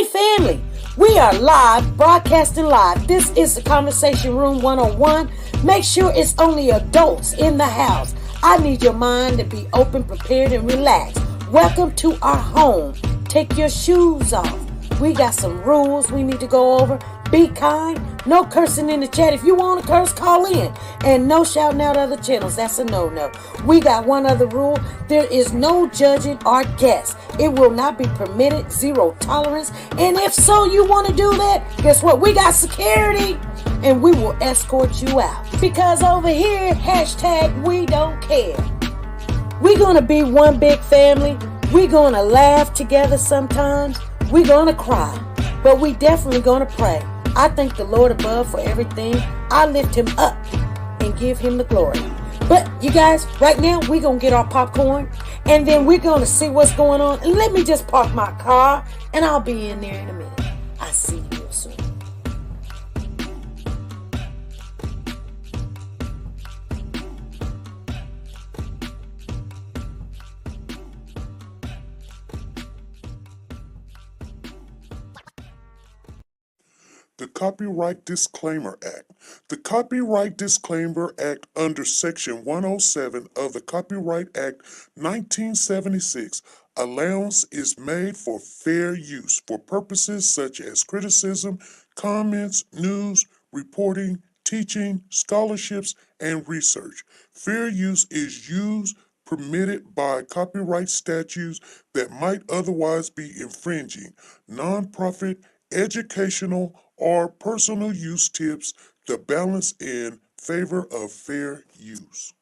Hey family, we are live, broadcasting live. This is the Conversation Room 101. Make sure it's only adults in the house. I need your mind to be open, prepared, and relaxed. Welcome to our home. Take your shoes off. We got some rules we need to go over. Be kind. No cursing in the chat. If you want to curse, call in. And no shouting out other channels. That's a no-no. We got one other rule. There is no judging our guests. It will not be permitted. Zero tolerance. And if so, you want to do that, guess what? We got security. And we will escort you out. Because over here, hashtag we don't care. We're going to be one big family. We're going to laugh together sometimes. We're going to cry. But we definitely going to pray. I thank the Lord above for everything. I lift him up and give him the glory. But you guys, right now, we're going to get our popcorn. And then we're going to see what's going on. And let me just park my car. And I'll be in there in a minute. I'll see you real soon. The Copyright Disclaimer Act. The Copyright Disclaimer Act under Section 107 of the Copyright Act 1976, allowance is made for fair use for purposes such as criticism, comments, news, reporting, teaching, scholarships, and research. Fair use is used permitted by copyright statutes that might otherwise be infringing. Nonprofit, educational, or personal use tips the balance in favor of fair use.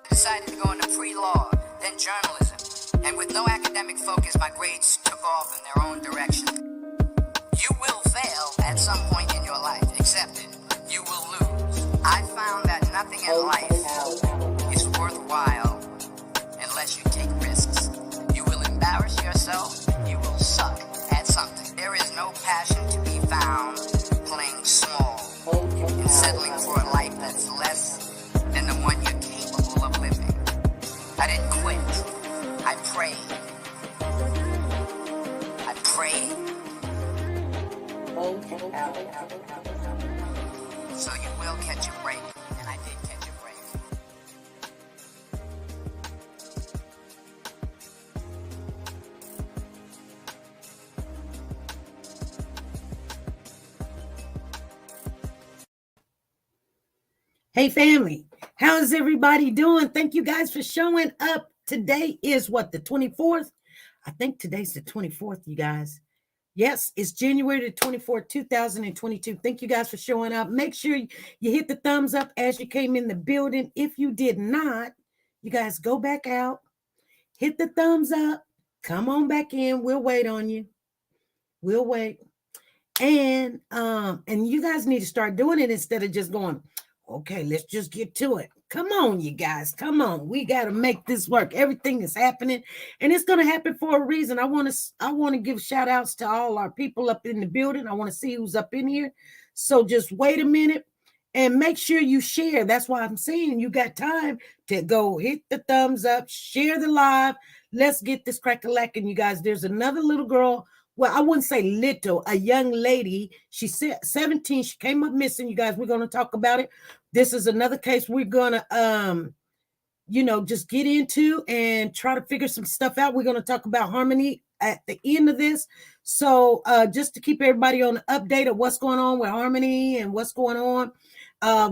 Decided to go into pre-law, then journalism, and with no academic focus, my grades took off in their own direction. You will fail at some point in your life, accept it. You will lose. I found that nothing in life is worthwhile unless you take risks. You will embarrass yourself, you will suck at something. There is no passion to be found playing small and settling for a life that's less than the one you're capable of living. I didn't quit. I prayed. I prayed. So you will catch a break, and I did catch a break. Hey family, how is everybody doing? Thank you guys for showing up. Today is what, the 24th? I think today's the 24th, you guys. Yes, it's January the 24th, 2022. Thank you guys for showing up. Make sure you hit the thumbs up as you came in the building. If you did not, you guys go back out, hit the thumbs up, come on back in. We'll wait on you. We'll wait. And you guys need to start doing it instead of just going, okay, let's just get to it. Come on, you guys. Come on. We got to make this work. Everything is happening, and it's going to happen for a reason. I want to give shout outs to all our people up in the building. I want to see who's up in here. So just wait a minute and make sure you share. That's why I'm saying you got time to go hit the thumbs up, share the live. Let's get this crack-a-lackin', you guys. There's another little girl. Well, I wouldn't say little, a young lady. She's 17. She came up missing, you guys. We're going to talk about it. This is another case we're going to, just get into and try to figure some stuff out. We're going to talk about Harmony at the end of this. So just to keep everybody on the update of what's going on with Harmony and what's going on.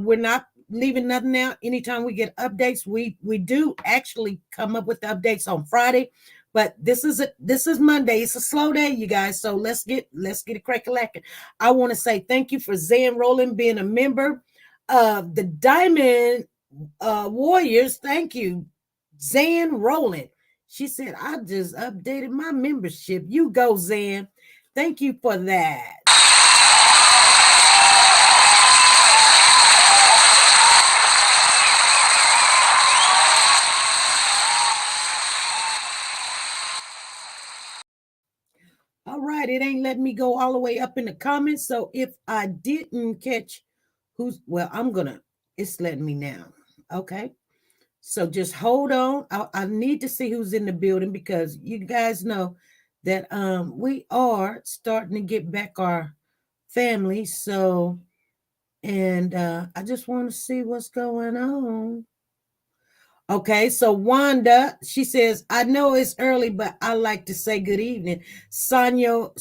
We're not leaving nothing out. Anytime we get updates, we do actually come up with the updates on Friday. But this is Monday. It's a slow day, you guys. So let's get it crack-a-lackin'. I want to say thank you for Zan Rowland being a member of the Diamond Warriors. Thank you, Zan Rowland. She said, I just updated my membership. You go, Zan. Thank you for that. All right, it ain't letting me go all the way up in the comments. So if I didn't catch it's letting me now. Okay. So just hold on. I need to see who's in the building because you guys know that we are starting to get back our family. So and I just want to see what's going on. Okay, so Wanda, she says, I know it's early, but I like to say good evening. Sanja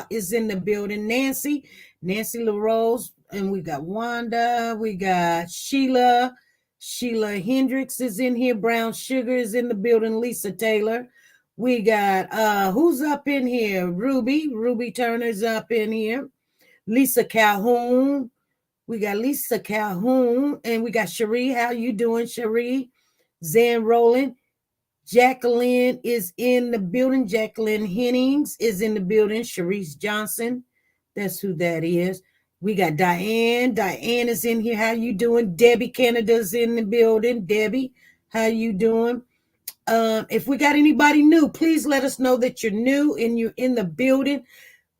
is in the building. Nancy LaRose, and we got Wanda, we got Sheila Hendricks is in here. Brown Sugar is in the building. Lisa Taylor. We got who's up in here? Ruby Turner's up in here. Lisa Calhoun. We got Lisa Calhoun, and we got Cherie. How you doing, Cherie? Zan Rowland. Jacqueline is in the building. Jacqueline Hennings is in the building. Cherise Johnson. That's who that is. We got Diane. Diane is in here. How you doing? Debbie Canada's in the building. Debbie, how you doing? If we got anybody new, please let us know that you're new and you're in the building.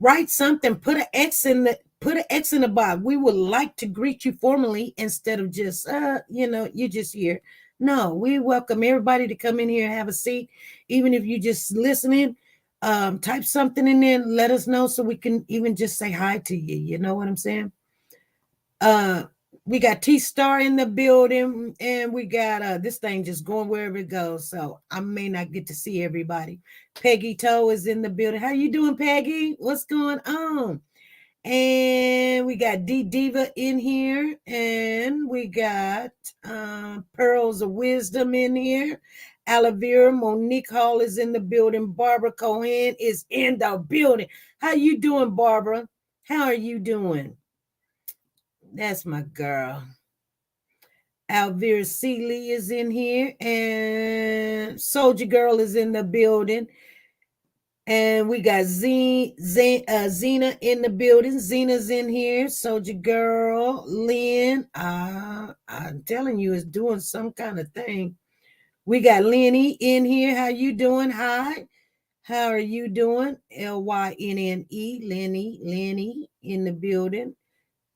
Write something. Put an X in the box. We would like to greet you formally instead of just you're just here. No, we welcome everybody to come in here and have a seat. Even if you just listening, type something in there and let us know so we can even just say hi to you. You know what I'm saying? We got T-Star in the building, and we got this thing just going wherever it goes. So I may not get to see everybody. Peggy Toe is in the building. How you doing, Peggy? What's going on? And we got D Diva in here, and we got Pearls of Wisdom in here. Alavera Monique Hall is in the building. Barbara Cohen is in the building. How you doing, Barbara? How are you doing? That's my girl. Alvira Seeley is in here, and Soldier Girl is in the building. And we got Zena in the building. Zena's in here. Soldier Girl, Lynn. I'm telling you, it's doing some kind of thing. We got Lenny in here. How you doing? Hi. How are you doing? Lyenne. Lenny in the building.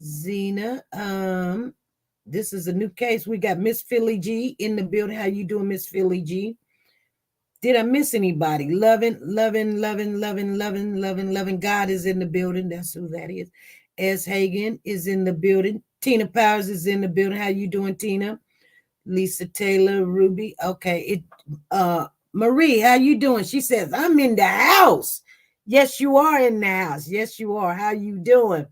Zena. This is a new case. We got Miss Philly G in the building. How you doing, Miss Philly G? Did I miss anybody? Loving. God is in the building. That's who that is. S. Hagen is in the building. Tina Powers is in the building. How you doing, Tina? Lisa Taylor, Ruby. Okay. Marie, how you doing? She says, I'm in the house. Yes, you are in the house. Yes, you are. How you doing?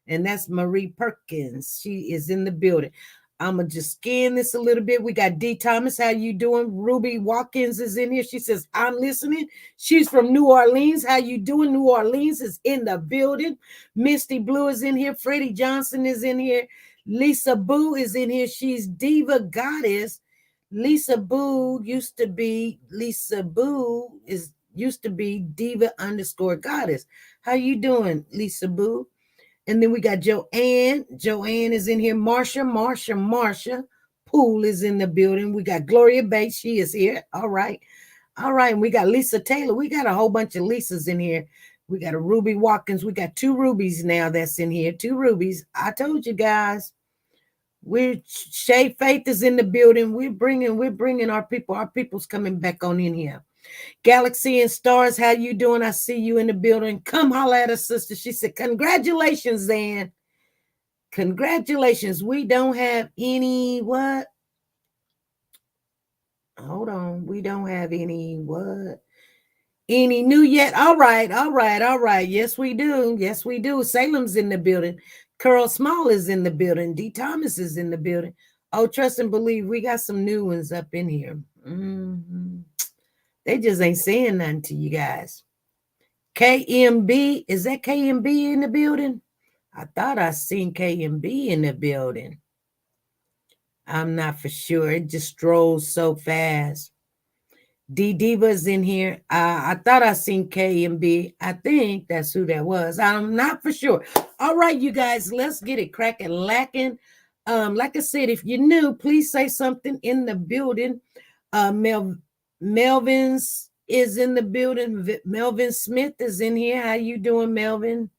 And that's Marie Perkins. She is in the building. I'm going to just scan this a little bit. We got D. Thomas. How you doing? Ruby Watkins is in here. She says, I'm listening. She's from New Orleans. How you doing? New Orleans is in the building. Misty Blue is in here. Freddie Johnson is in here. Lisa Boo is in here. She's Diva Goddess. Lisa Boo used to be Diva_Goddess. How you doing, Lisa Boo? And then we got Joanne. Joanne is in here. Marsha. Poole is in the building. We got Gloria Bates. She is here. All right. And we got Lisa Taylor. We got a whole bunch of Lisas in here. We got a Ruby Watkins. We got 2 Rubies now that's in here. 2 Rubies. I told you guys. Shay Faith is in the building. We're bringing our people. Our people's coming back on in here. Galaxy and Stars, how you doing? I see you in the building. Come holler at us, sister. She said, congratulations, Zan. Congratulations. We don't have any what? Hold on. We don't have any what? Any new yet? All right. Yes, we do. Salem's in the building. Curl Small is in the building. D. Thomas is in the building. Oh, trust and believe. We got some new ones up in here. Mm-hmm. They just ain't saying nothing to you guys. KMB, is that KMB in the building? I thought I seen KMB in the building. I'm not for sure. It just strolls so fast. D Diva's in here. I thought I seen KMB. I think that's who that was. I'm not for sure. All right, you guys, let's get it cracking, lacking. Like I said, if you're new, please say something in the building. Melvin's is in the building. Melvin Smith is in here. How you doing, Melvin?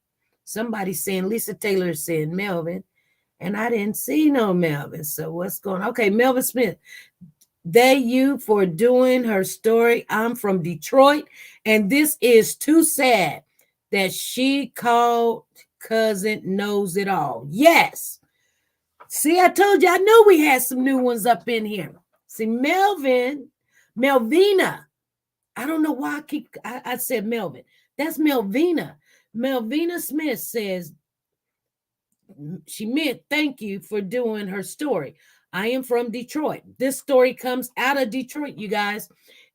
Somebody saying Lisa Taylor is saying Melvin. And I didn't see no Melvin. So what's going on? Okay, Melvin Smith. You for doing her story. I'm from Detroit, and this is too sad that she called cousin knows it all. Yes. See, I told you, I knew we had some new ones up in here. See, Melvina. I don't know why I said Melvin. That's Melvina. Melvina Smith says, she meant thank you for doing her story. I am from Detroit. This story comes out of Detroit, you guys.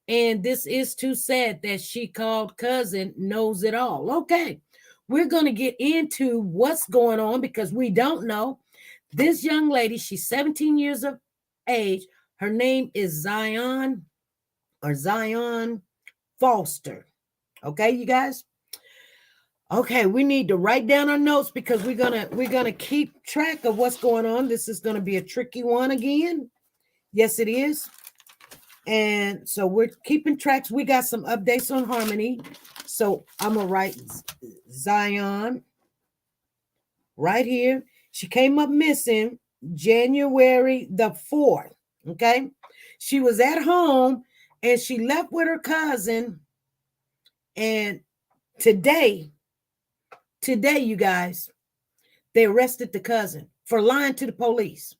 And this is too sad that she called cousin knows it all. Okay. We're going to get into what's going on because we don't know. This young lady, she's 17 years of age. Her name is Zion Foster. Okay, you guys? Okay, we need to write down our notes because we're gonna keep track of what's going on. This is gonna be a tricky one again. Yes, it is. And so we're keeping tracks. We got some updates on Harmony. So I'm gonna write Zion right here. She came up missing January the 4th. Okay, she was at home and she left with her cousin. And today, you guys, they arrested the cousin for lying to the police.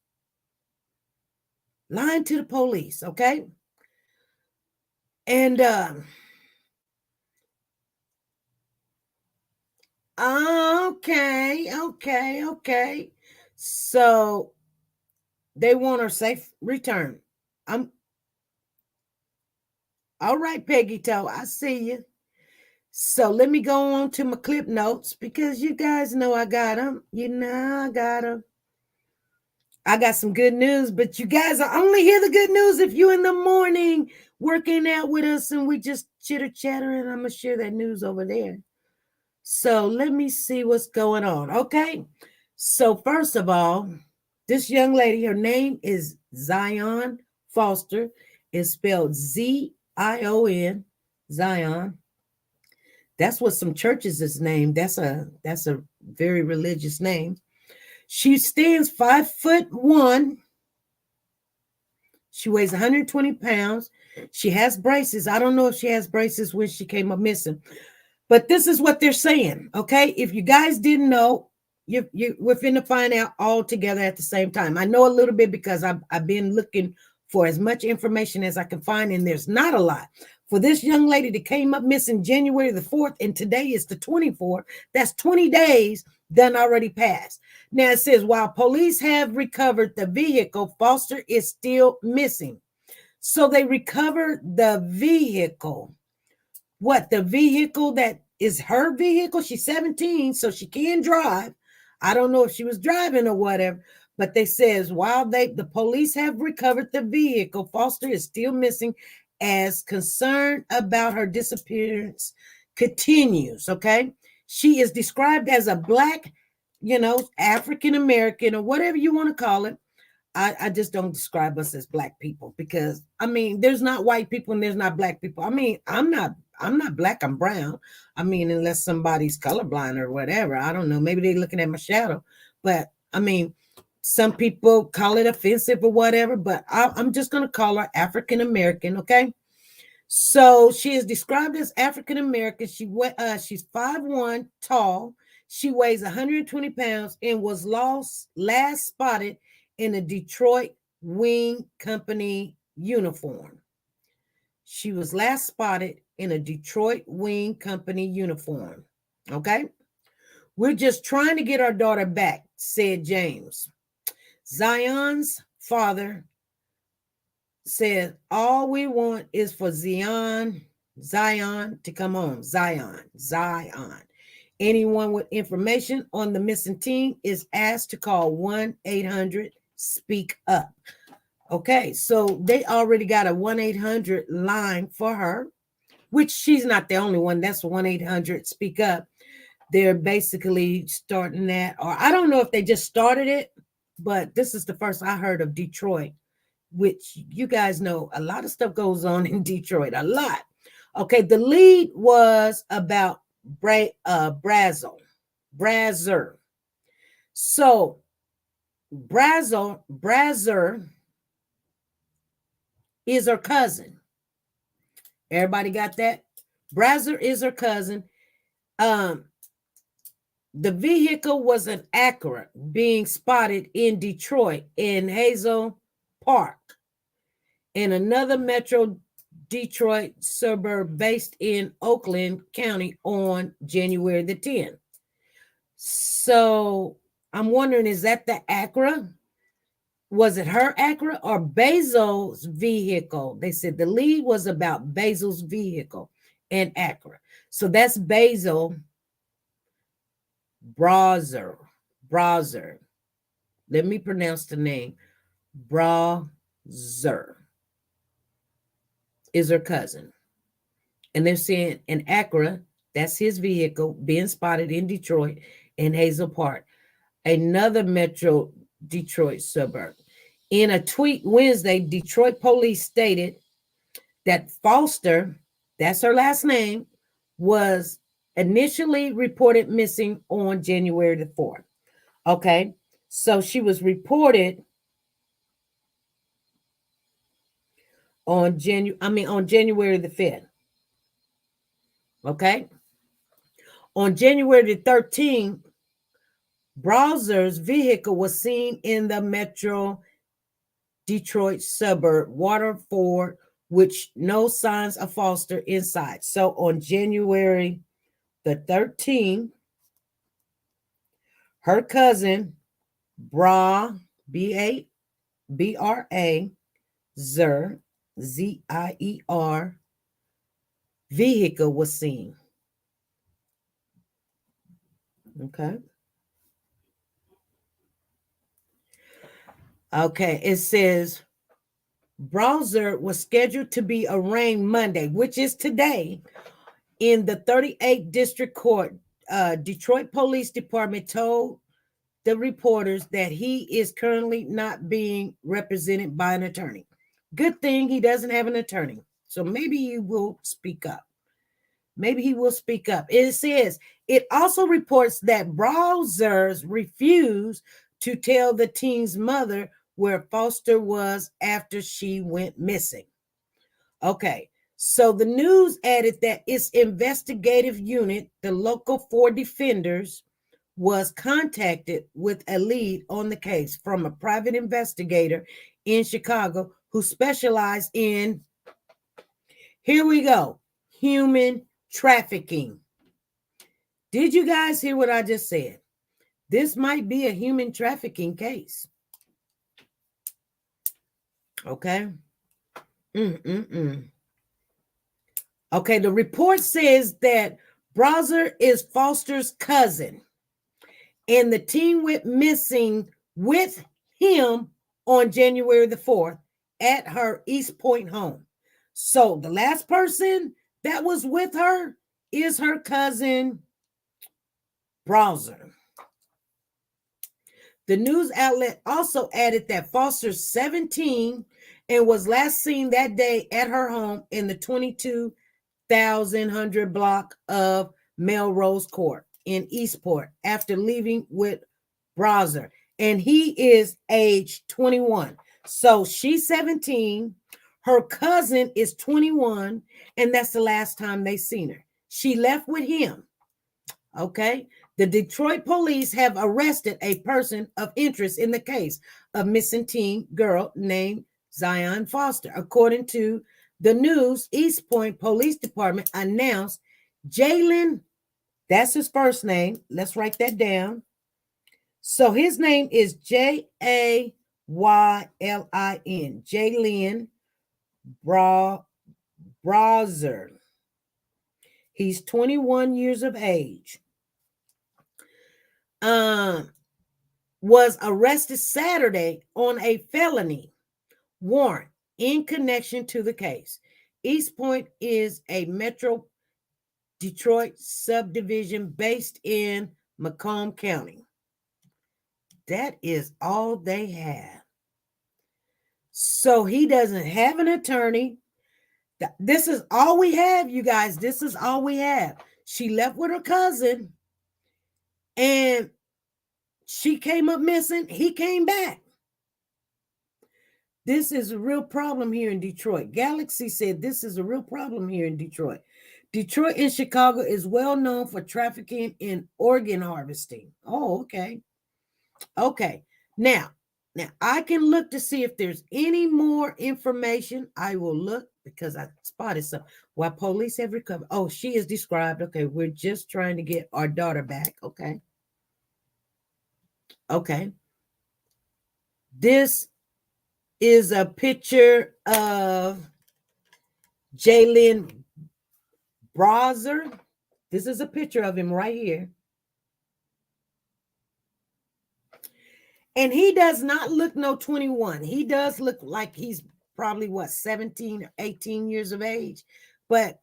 Lying to the police, okay? And okay. So they want her safe return. I'm all right, Peggy Toe. I see you. So let me go on to my clip notes because you guys know I got them. You know I got them. I got some good news, but you guys will only hear the good news if you in the morning working out with us and we just chitter-chatter and I'm going to share that news over there. So let me see what's going on. Okay. So first of all, this young lady, her name is Zion Foster. It's spelled Z-I-O-N, Zion. That's what some churches is named. That's a very religious name. She stands 5'1". She weighs 120 pounds. She has braces. I don't know if she has braces when she came up missing, but this is what they're saying. Okay, if you guys didn't know, we're finna find out all together at the same time. I know a little bit because I've been looking for as much information as I can find, and there's not a lot. For this young lady that came up missing January the 4th, and today is the 24th, that's 20 days done already passed. Now it says, while police have recovered the vehicle, Foster is still missing. So they recovered the vehicle. What? The vehicle that is her vehicle? She's 17, so she can drive. I don't know if she was driving or whatever, but they says while the police have recovered the vehicle, Foster is still missing as concern about her disappearance continues. Okay. She is described as a Black, African American or whatever you want to call it. I just don't describe us as Black people because there's not white people and there's not Black people. I'm not Black, I'm brown. Unless somebody's colorblind or whatever. I don't know. Maybe they're looking at my shadow. But some people call it offensive or whatever, but I'm just going to call her African American, okay? So she is described as African American. She's 5'1" tall. She weighs 120 pounds and was last spotted in a Detroit Wing Company uniform. She was last spotted in a Detroit Wing Company uniform, okay? We're just trying to get our daughter back, said James. Zion's father said, all we want is for Zion to come home. Zion. Anyone with information on the missing teen is asked to call 1-800-SPEAK-UP. Okay, so they already got a 1-800 line for her, which she's not the only one. That's 1-800-SPEAK-UP. They're basically starting that, or I don't know if they just started it, but this is the first I heard of Detroit, which you guys know a lot of stuff goes on in Detroit, a lot. Okay, the lead was about Brazer. So Brazer is her cousin. Everybody got that? Brazer is her cousin. Um, the vehicle was an Acura being spotted in Detroit in Hazel Park, in another Metro Detroit suburb based in Oakland County on January the 10th. So I'm wondering, is that the Acura? Was it her Acura or Basil's vehicle? They said the lead was about Basil's vehicle and Acura. So that's Basil Brazer. Brazer. Let me pronounce the name. Brazer is her cousin. And they're saying an Acura, that's his vehicle, being spotted in Detroit in Hazel Park, another Metro Detroit suburb. In a tweet Wednesday, Detroit police stated that Foster, that's her last name, was initially reported missing on January the 4th. Okay, so she was reported on January the 5th. Okay, on January the 13th, Brazer's vehicle was seen in the Metro Detroit suburb Waterford, which no signs of Foster inside. So on January the 13th, her cousin B-R-A, Zier vehicle was seen. Okay. Okay, it says Brazer was scheduled to be arraigned Monday, which is today, in the 38th District Court. Detroit Police Department told the reporters that he is currently not being represented by an attorney. Good thing he doesn't have an attorney. So maybe he will speak up. Maybe he will speak up. It says it also reports that Brazers refused to tell the teen's mother where Foster was after she went missing. Okay, so the news added that its investigative unit, the Local 4 Defenders, was contacted with a lead on the case from a private investigator in Chicago who specialized in, here we go, human trafficking. Did you guys hear what I just said? This might be a human trafficking case. Okay. Okay, the report says that Brazer is Foster's cousin, and the teen went missing with him on January the 4th at her East Point home. So the last person that was with her is her cousin, Brazer. The news outlet also added that Foster's 17 and was last seen that day at her home in the 22,100 block of Melrose Court in Eastport after leaving with Brazer. And he is age 21. So she's 17. Her cousin is 21. And that's the last time they seen her. She left with him. Okay. The Detroit police have arrested a person of interest in the case of missing teen girl named Zion Foster. According to the news, East Point Police Department announced Jalen, that's his first name. Let's write that down. So his name is Jaylin, Jalen Brazer. He's 21 years of age. Was arrested Saturday on a felony warrant in connection to the case. East Point is a Metro Detroit subdivision based in Macomb County. That is all they have. So he doesn't have an attorney. This is all we have, you guys. This is all we have. She left with her cousin, and She came up missing. He came back. This is a real problem here in Detroit. Galaxy said this is a real problem here in Detroit. Detroit and Chicago is well known for trafficking in organ harvesting. Oh, okay. Okay. Now I can look to see if there's any more information. I will look because I spotted some. Why police have recovered. Oh, she is described. Okay, we're just trying to get our daughter back. Okay. Okay. This is a picture of Jalen Browser. This is a picture of him right here. And he does not look no 21. He does look like he's probably 17 or 18 years of age, but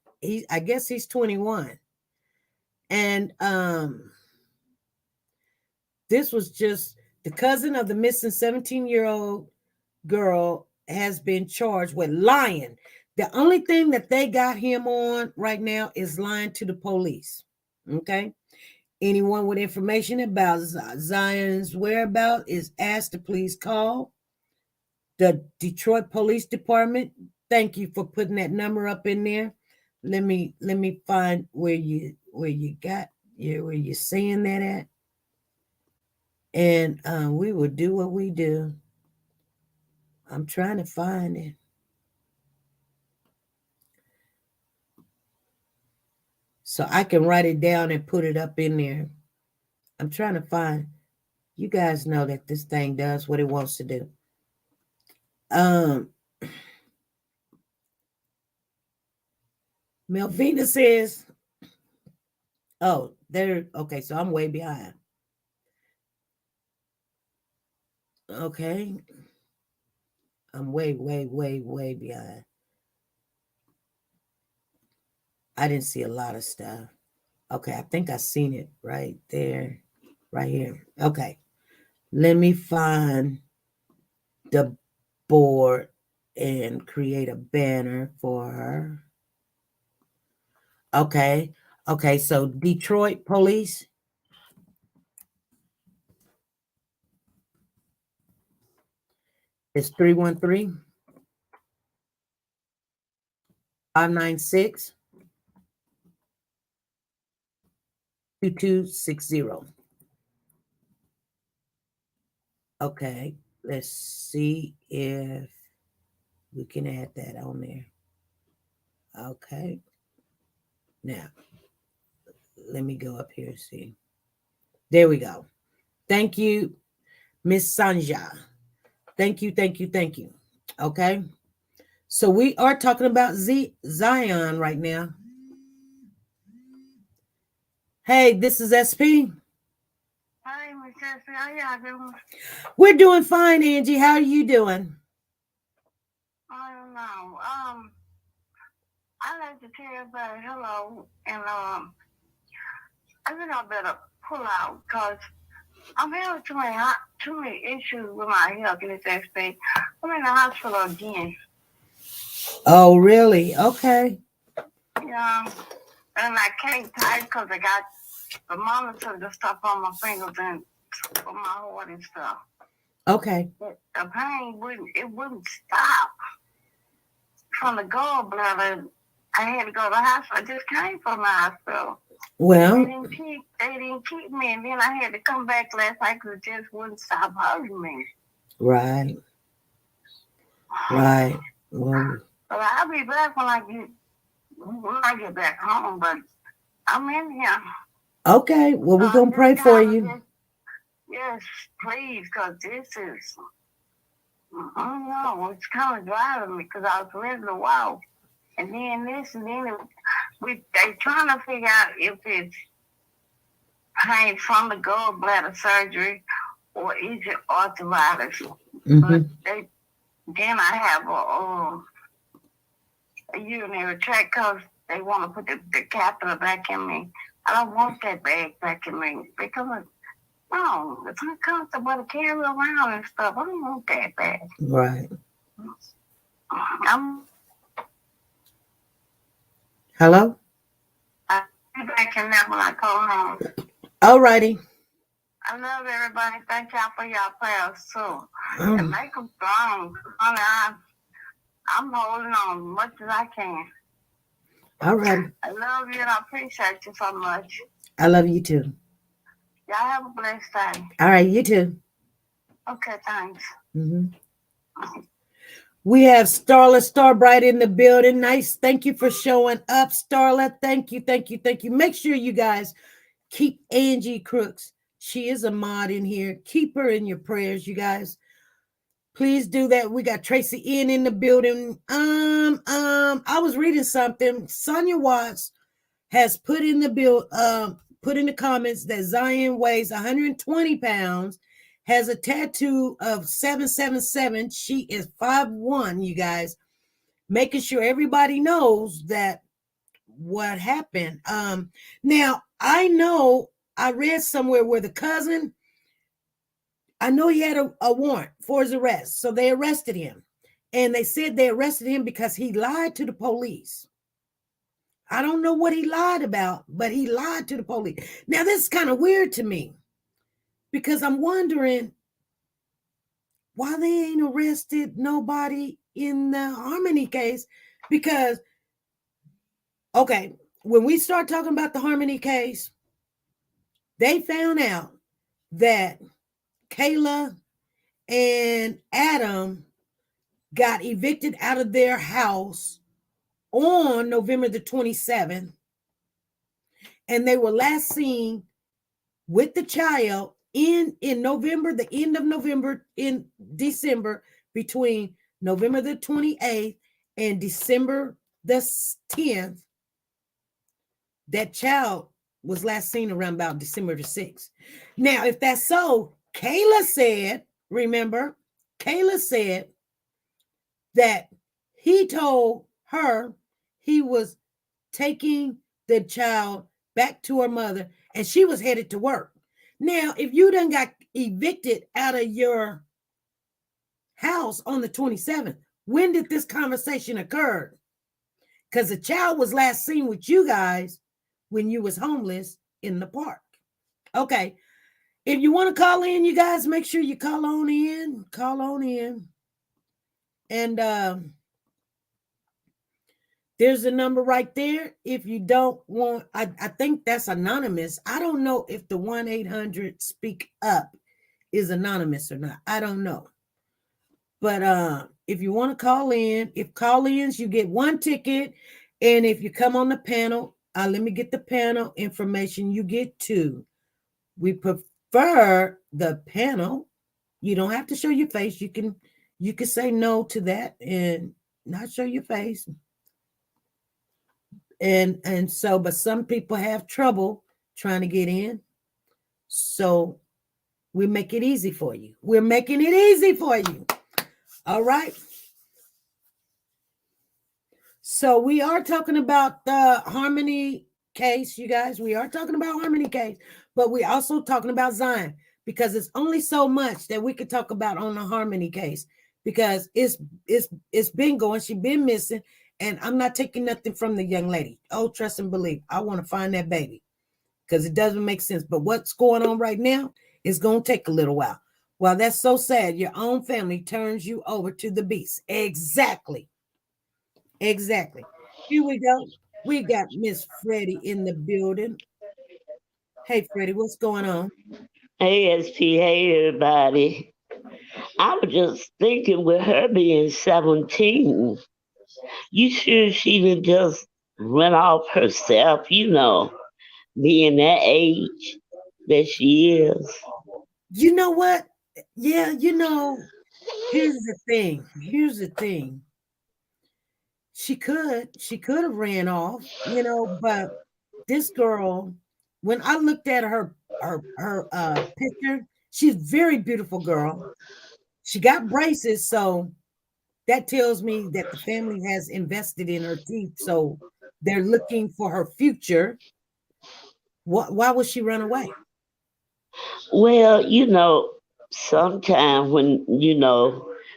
I guess he's 21. And this was just the cousin of the missing 17-year-old girl has been charged with lying. The only thing that they got him on right now is lying to the police. Okay. Anyone with information about Zion's whereabouts is asked to please call the Detroit Police Department. Thank you for putting that number up in there. Let me find where you're saying that at. And we will do what we do. I'm trying to find it. So I can write it down and put it up in there. I'm trying to find. You guys know that this thing does what it wants to do. Melvina says, oh, there. Okay, so I'm way behind. Okay. I'm way behind. I didn't see a lot of stuff. Okay, I think I seen it right there, right here. Okay, let me find the board and create a banner for her. Okay, so Detroit Police. It's 313-596-2260. Okay, let's see if we can add that on there. Okay. Now, let me go up here and see. There we go. Thank you, Miss Sanja. Thank you. Okay. So we are talking about Zion right now. Hey, this is SP. Hi, Miss SP. How y'all doing? We're doing fine, Angie. How are you doing? I don't know. I like to tell everybody hello, and I think I better pull out because I'm having too many issues with my health in this aspect. I'm in the hospital again. Oh, really? Okay. Yeah, and I can't type because I got the monitor, the stuff on my fingers and for my heart and stuff. Okay. But the pain wouldn't stop from the gallbladder. I had to go to the hospital. I just came from the hospital. Well, they didn't keep me, and then I had to come back last night because it just wouldn't stop hurting me. Right. Well, but I'll be back when I get back home. But I'm in here. Okay. Well, we're gonna pray for you. Yes, please, because this is. I don't know. It's kind of driving me because I was ready to walk. And then this, and then they trying to figure out if it's pain from the gallbladder surgery or is it arthritis. Mm-hmm. But then I have a urinary tract because they want to put the catheter back in me. I don't want that bag back in me because it's uncomfortable to carry around and stuff. I don't want that bag. Right. Hello? I'll be back in there when I come home. All righty. I love everybody. Thank y'all for y'all prayers too. And Um, make them strong. Honey, I'm holding on as much as I can. all right. I love you and I appreciate you so much. I love you too. Y'all have a blessed day. All right, you too. Okay, thanks. hmm We have Starla Starbright in the building. Nice. Thank you for showing up, Starla. Thank you, thank you, thank you. Make sure you guys keep Angie Crooks. She is a mod in here. Keep her in your prayers, you guys. Please do that. We got Tracy in the building. I was reading something. Sonia Watts has put in the comments that Zion weighs 120 pounds, has a tattoo of 777. She is 5'1", you guys. Making sure everybody knows that what happened. Now I know I read somewhere where the cousin, I know he had a warrant for his arrest. So they arrested him. And they said they arrested him because he lied to the police. I don't know what he lied about, but he lied to the police. Now, this is kind of weird to me because I'm wondering why they ain't arrested nobody in the Harmony case. Because, okay, when we start talking about the Harmony case, they found out that Kayla and Adam got evicted out of their house on November the 27th. And they were last seen with the child in November, the end of November, in December, between November the 28th and December the 10th. That child was last seen around about December the 6th. Now, if that's so, Kayla said that he told her he was taking the child back to her mother and she was headed to work. Now, if you done got evicted out of your house on the 27th, when did this conversation occur? Because the child was last seen with you guys when you was homeless in the park. Okay. If you want to call in, you guys, make sure you call on in. And there's a number right there. If you don't want, I think that's anonymous. I don't know if the 1-800 Speak Up is anonymous or not. I don't know. But if you want to call in, if call-ins, you get one ticket. And if you come on the panel, let me get the panel information, you get two. We prefer the panel. You don't have to show your face. You can say no to that and not show your face. And so, but some people have trouble trying to get in. So we make it easy for you. We're making it easy for you. All right. So we are talking about the Harmony case, you guys. We are talking about Harmony case, but we're also talking about Zion because it's only so much that we could talk about on the Harmony case because it's been going. She's been missing. And I'm not taking nothing from the young lady. Oh, trust and believe. I want to find that baby because it doesn't make sense. But what's going on right now is going to take a little while. Well, that's so sad. Your own family turns you over to the beast. Exactly. Here we go. We got Miss Freddie in the building. Hey, Freddie, what's going on? Hey, SP, hey, everybody. I was just thinking with her being 17, you sure she didn't just run off herself, being that age that she is? You know what? Yeah, here's the thing. She could have ran off, but this girl, when I looked at her picture, she's a very beautiful girl. She got braces, so that tells me that the family has invested in her teeth, so they're looking for her future. Why would she run away? Well, sometimes when,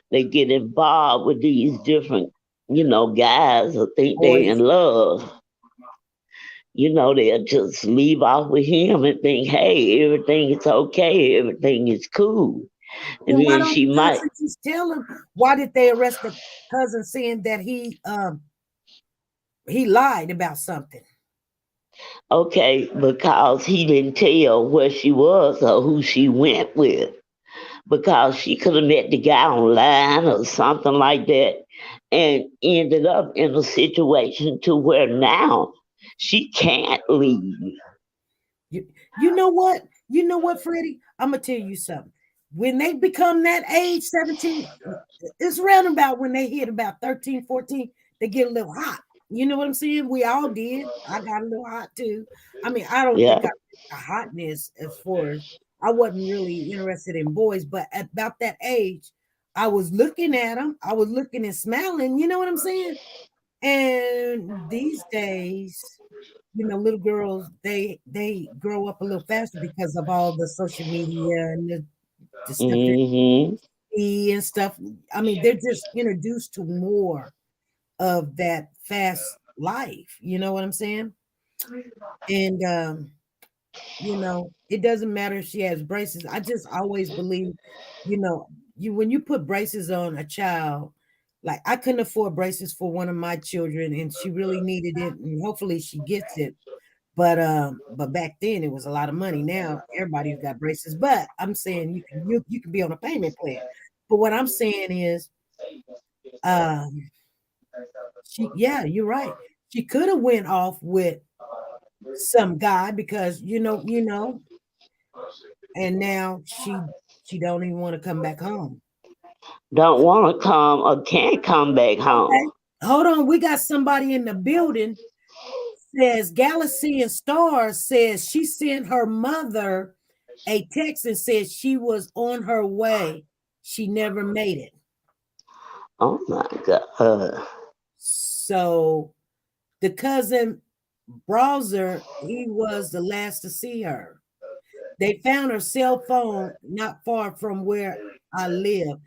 they get involved with these different, guys or think they in love, they'll just leave off with him and think, hey, everything is okay, everything is cool. And Then why then don't she the might, cousin just tell him? Why did they arrest the cousin saying that he lied about something? okay, because he didn't tell where she was or who she went with. Because she could have met the guy online or something like that and ended up in a situation to where now she can't leave. You know what? You know what, Freddie? I'm gonna tell you something. When they become that age, 17, it's around about when they hit about 13, 14, they get a little hot. You know what I'm saying? We all did. I got a little hot too. I mean, I don't think Yeah. I a hotness as far as I wasn't really interested in boys, but at about that age, I was looking at them, I was looking and smiling, you know what I'm saying? And these days, little girls, they grow up a little faster because of all the social media and the stuff they Hmm. see and stuff. I mean, they're just introduced to more of that fast life. You know what I'm saying? And it doesn't matter if she has braces. I just always believe, when you put braces on a child, like I couldn't afford braces for one of my children, and she really needed it, and hopefully she gets it. But back then it was a lot of money. Now everybody's got braces. But I'm saying you can be on a payment plan. But what I'm saying is, um, you're right. She could have went off with some guy because and now she don't even want to come back home. Don't want to come or can't come back home. Okay, hold on. We got somebody in the building. Says Galaxy and Stars says she sent her mother a text and said she was on her way. She never made it. Oh my God. So the cousin browser, he was the last to see her. They found her cell phone not far from where I live.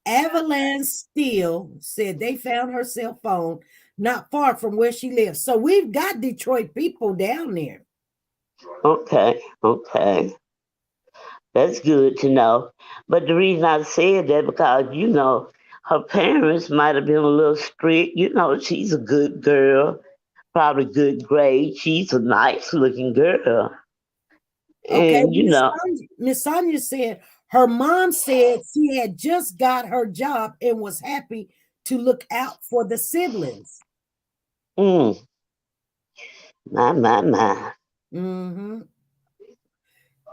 Avalanche Steel said they found her cell phone not far from where she lives. So we've got Detroit people down there. Okay. Okay. That's good to know. But the reason I said that because her parents might have been a little strict. She's a good girl, probably good grade. She's a nice looking girl. Okay, And Miss Sonia said her mom said she had just got her job and was happy to look out for the siblings. mm, my. Mm-hmm.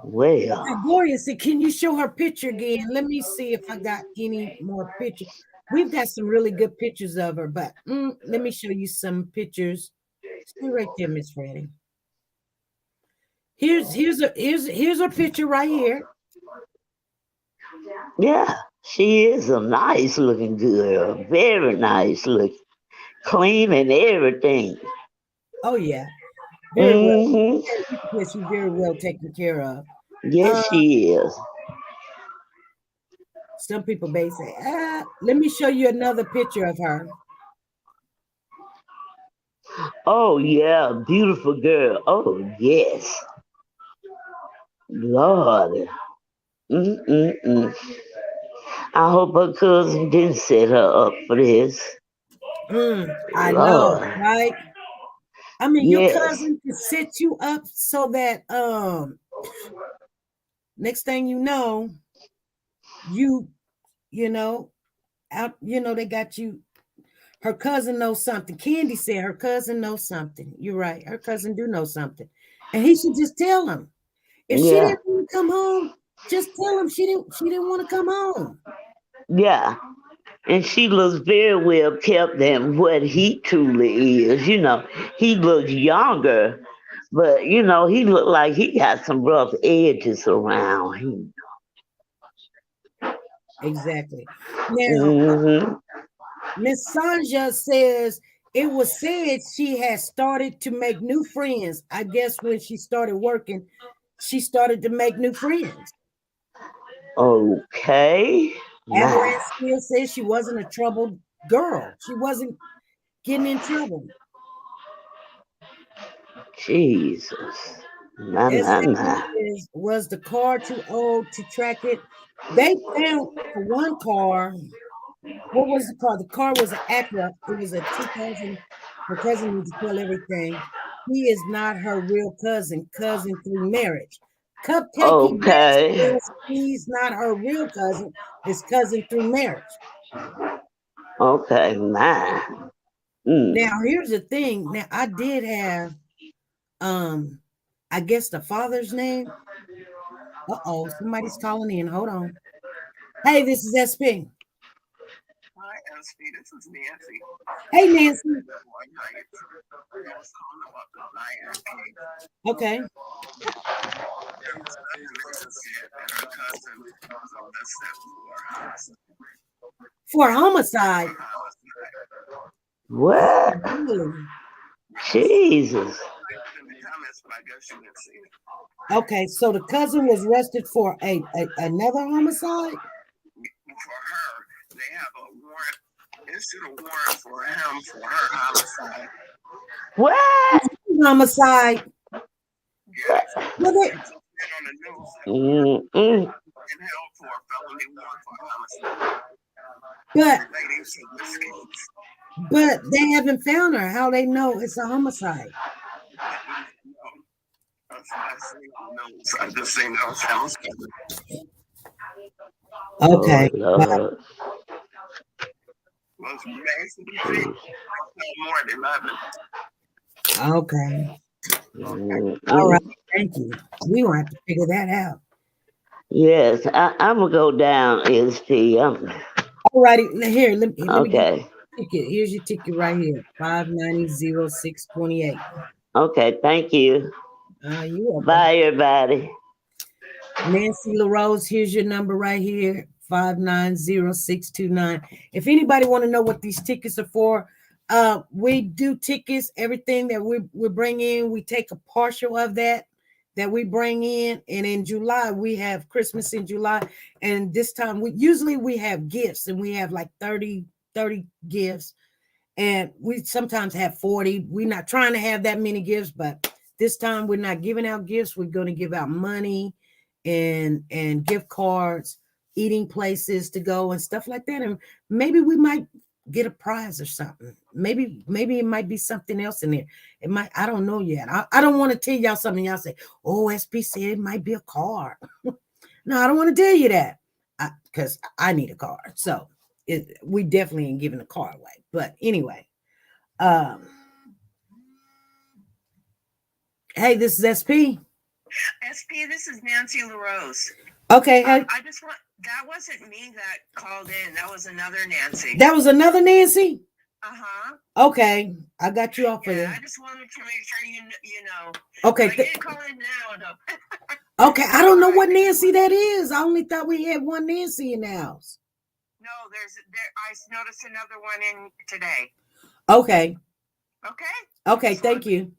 Well, Okay, Gloria said, "Can you show her picture again? Let me see if I got any more pictures. We've got some really good pictures of her, but let me show you some pictures. Stay right there, Miss Freddie. Here's a picture right here. yeah, she is a nice looking girl. Very nice looking. Clean and everything. Oh yeah, very well. Hmm. She's very well taken care of. Yes, Uh, she is. some people may say, let me show you another picture of her. Oh, yeah, beautiful girl. Oh, yes. Lord. Mm-mm-mm. I hope her cousin didn't set her up for this. I know, Lord. right? I mean, your Yes. cousin can set you up so that next thing you know, you you know, out, they got you. Her cousin knows something. Candy said her cousin knows something. You're right. Her cousin do know something. And he should just tell him. If she Yeah. didn't want to come home, just tell him she didn't want to come home. Yeah. And she looks very well kept than what he truly is. He looks younger, but he looked like he got some rough edges around him. Exactly. Now, Hmm. Miss Sanja says it was said she had started to make new friends. I guess when she started working, she started to make new friends. Okay. My. Avalanche still says she wasn't a troubled girl. She wasn't getting in trouble. Jesus. My, my, my. Was the car too old to track it? They found one car. What was the car? The car was an Acura. It was a 2000. Her cousin needs to tell everything. He is not her real cousin, cousin through marriage. Cupcakey, yes, Okay. yes, he's not her real cousin, his cousin through marriage. Okay, my. Now, here's the thing. Now, I did have, I guess the father's name. Uh-oh, somebody's calling in. Hold on. Hey, this is SP. Hi, SP. This is Nancy. Hey, Nancy. I was calling about the Zion case. Okay. And the special said that her cousin was arrested For homicide. What? Really? Jesus. Okay, so the cousin was arrested for another homicide? For her, they have a warrant, issued a warrant for him for her homicide. What? Homicide. Yes. Well, they, On the news and held for a felony warrant for homicide. But they haven't found her. How they know it's a homicide? I just seen those house. Oh, Okay. Lord. More than 11. Okay. All right. Thank you. We will have to figure that out. Yes, I'm gonna go down, SP. All righty. Here, let me Okay. get your ticket. Here's your ticket right here. 590-0628. Okay, thank you. You welcome. Bye, everybody. Nancy LaRose, here's your number right here. 590-629. If anybody want to know what these tickets are for, we do tickets. Everything that we bring in, we take a partial of that we bring in. And in July, we have Christmas in July. And this time, we have gifts, and we have like 30 gifts. And we sometimes have 40. We're not trying to have that many gifts, but this time we're not giving out gifts. We're going to give out money and gift cards, eating places to go and stuff like that. And maybe we might get a prize or something. Maybe it might be something else in there. It might, I don't know yet. I don't want to tell y'all something. Y'all say, oh, SP said it might be a card. No, I don't want to tell you that because I need a card. So we definitely ain't giving a car away. But anyway, hey, this is SP. SP, this is Nancy LaRose. Okay. I just want, that wasn't me that called in. That was another Nancy. That was another Nancy? Uh-huh. Okay. I got you off of Yeah, there. I just wanted to make sure you know. Okay. I didn't call in now, though. Okay. I don't know what Nancy that is. I only thought we had one Nancy in the house. No, I noticed another one in today. Okay. Okay. Okay. Thank you.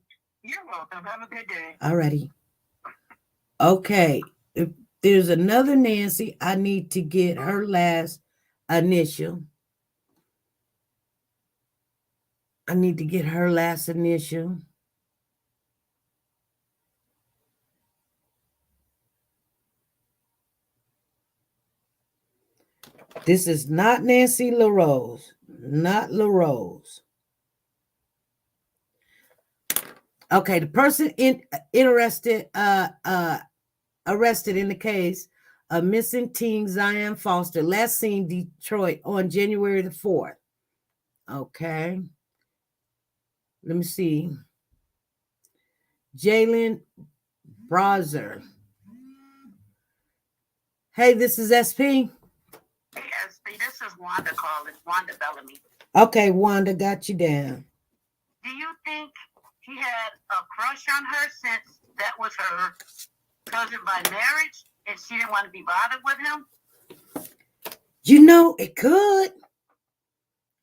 You're welcome. Have a good day. All righty. Okay. If there's another Nancy, I need to get her last initial. I need to get her last initial. This is not Nancy LaRose. Not LaRose. Okay, the person arrested in the case of missing teen Zion Foster, last seen Detroit on January the 4th. Okay. Let me see. Jalen Brazer. Hey, this is SP. SP, this is Wanda calling. Wanda Bellamy. Okay, Wanda, got you down. Do you think he had a crush on her since that was her cousin by marriage and she didn't want to be bothered with him? You know, it could.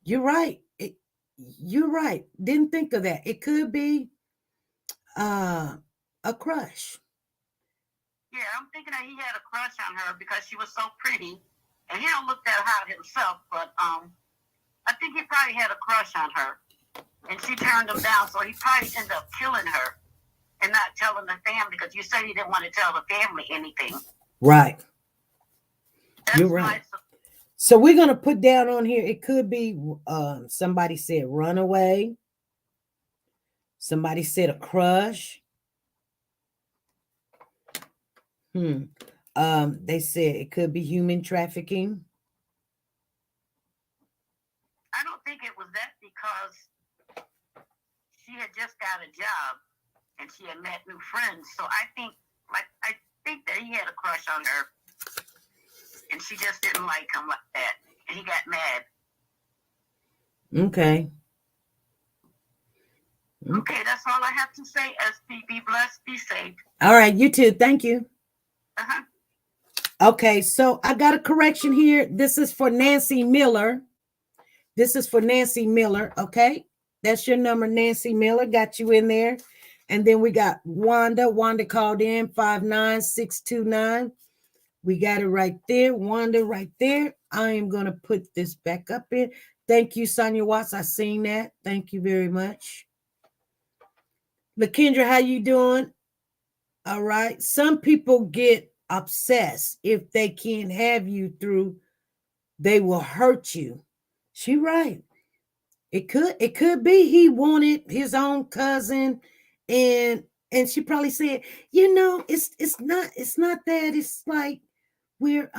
You're right. You're right. Didn't think of that. It could be a crush. Yeah, I'm thinking that he had a crush on her because she was so pretty. And he don't look that hot himself, but I think he probably had a crush on her. And she turned him down, so he probably ended up killing her. and not telling the family, because you said he didn't want to tell the family anything. Right. That's You're right. So we're going to put down on here, it could be somebody said runaway. Somebody said a crush. They said it could be human trafficking. I don't think it was that, because she had just got a job and she had met new friends. So I think that he had a crush on her, and she just didn't like him like that, and he got mad. Okay. Okay, that's all I have to say. SP, be blessed, be safe. All right, you too. Thank you. Uh-huh. Okay, so I got a correction here. This is for Nancy Miller. This is for Nancy Miller, okay? That's your number, Nancy Miller. Got you in there. And then we got Wanda. Wanda called in 59629. We got it right there. Wanda right there. I am going to put this back up in. Thank you, Sonia Watts. I seen that. Thank you very much. LaKendra, how you doing? All right. Some people get obsessed. If they can't have you through, they will hurt you. She right. It could be he wanted his own cousin, and she probably said, it's not that. It's like we're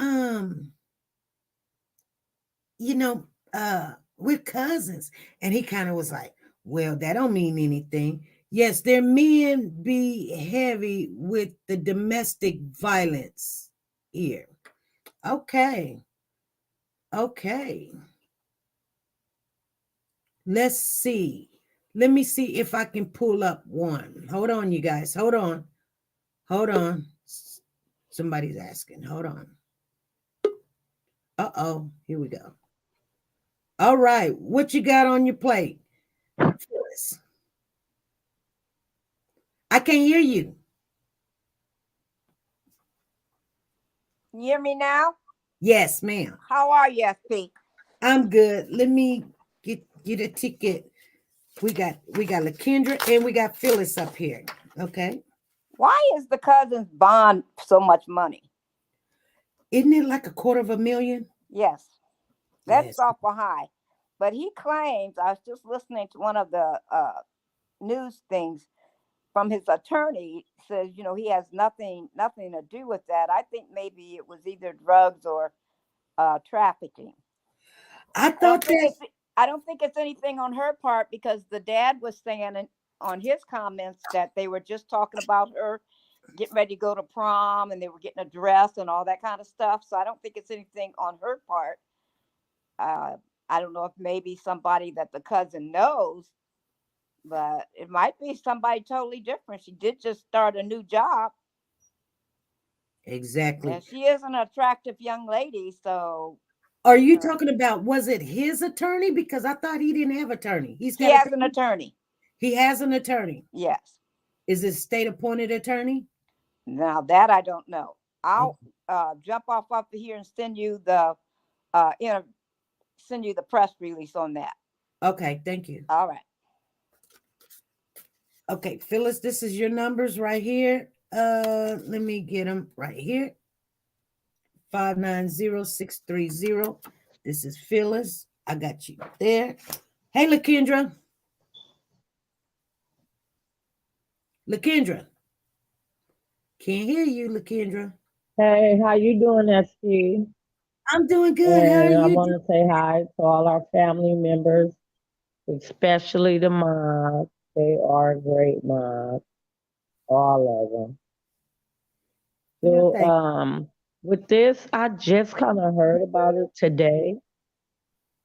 we're cousins. And he kind of was like, well, that don't mean anything. Yes, their men be heavy with the domestic violence here. Okay. Let's see. Let me see if I can pull up one. Hold on, you guys. Hold on. Somebody's asking. Hold on. Uh-oh. Here we go. All right. What you got on your plate? Phyllis. I can't hear you. You hear me now? Yes, ma'am. How are you, SP? I'm good. Let me get a ticket. We got LaKendra and we got Phyllis up here. Okay. Why is the cousin's bond so much money? Isn't it like $250,000? Yes. That's Yes. awful high. But he claims, I was just listening to one of the news things from his attorney, says, he has nothing to do with that. I think maybe it was either drugs or trafficking. I thought I don't think it's anything on her part, because the dad was saying on his comments that they were just talking about her getting ready to go to prom, and they were getting a dress and all that kind of stuff. So I don't think it's anything on her part. I don't know if maybe somebody that the cousin knows, but it might be somebody totally different. She did just start a new job. Exactly. And she is an attractive young lady. So are you talking about, was it his attorney? Because I thought he didn't have attorney. He has an attorney. He has an attorney. Yes. Is it state appointed attorney? Now that I don't know. I'll jump off of here and send you the send you the press release on that. Okay, thank you. All right. Okay, Phyllis, this is your numbers right here. Let me get them right here. 590-630. This is Phyllis. I got you there. Hey, LaKendra. LaKendra. Can't hear you, LaKendra. Hey, how you doing, SP? I'm doing good. How are you? I want to say hi to all our family members, especially the moms. They are great moms, all of them. So, with this, I just kind of heard about it today,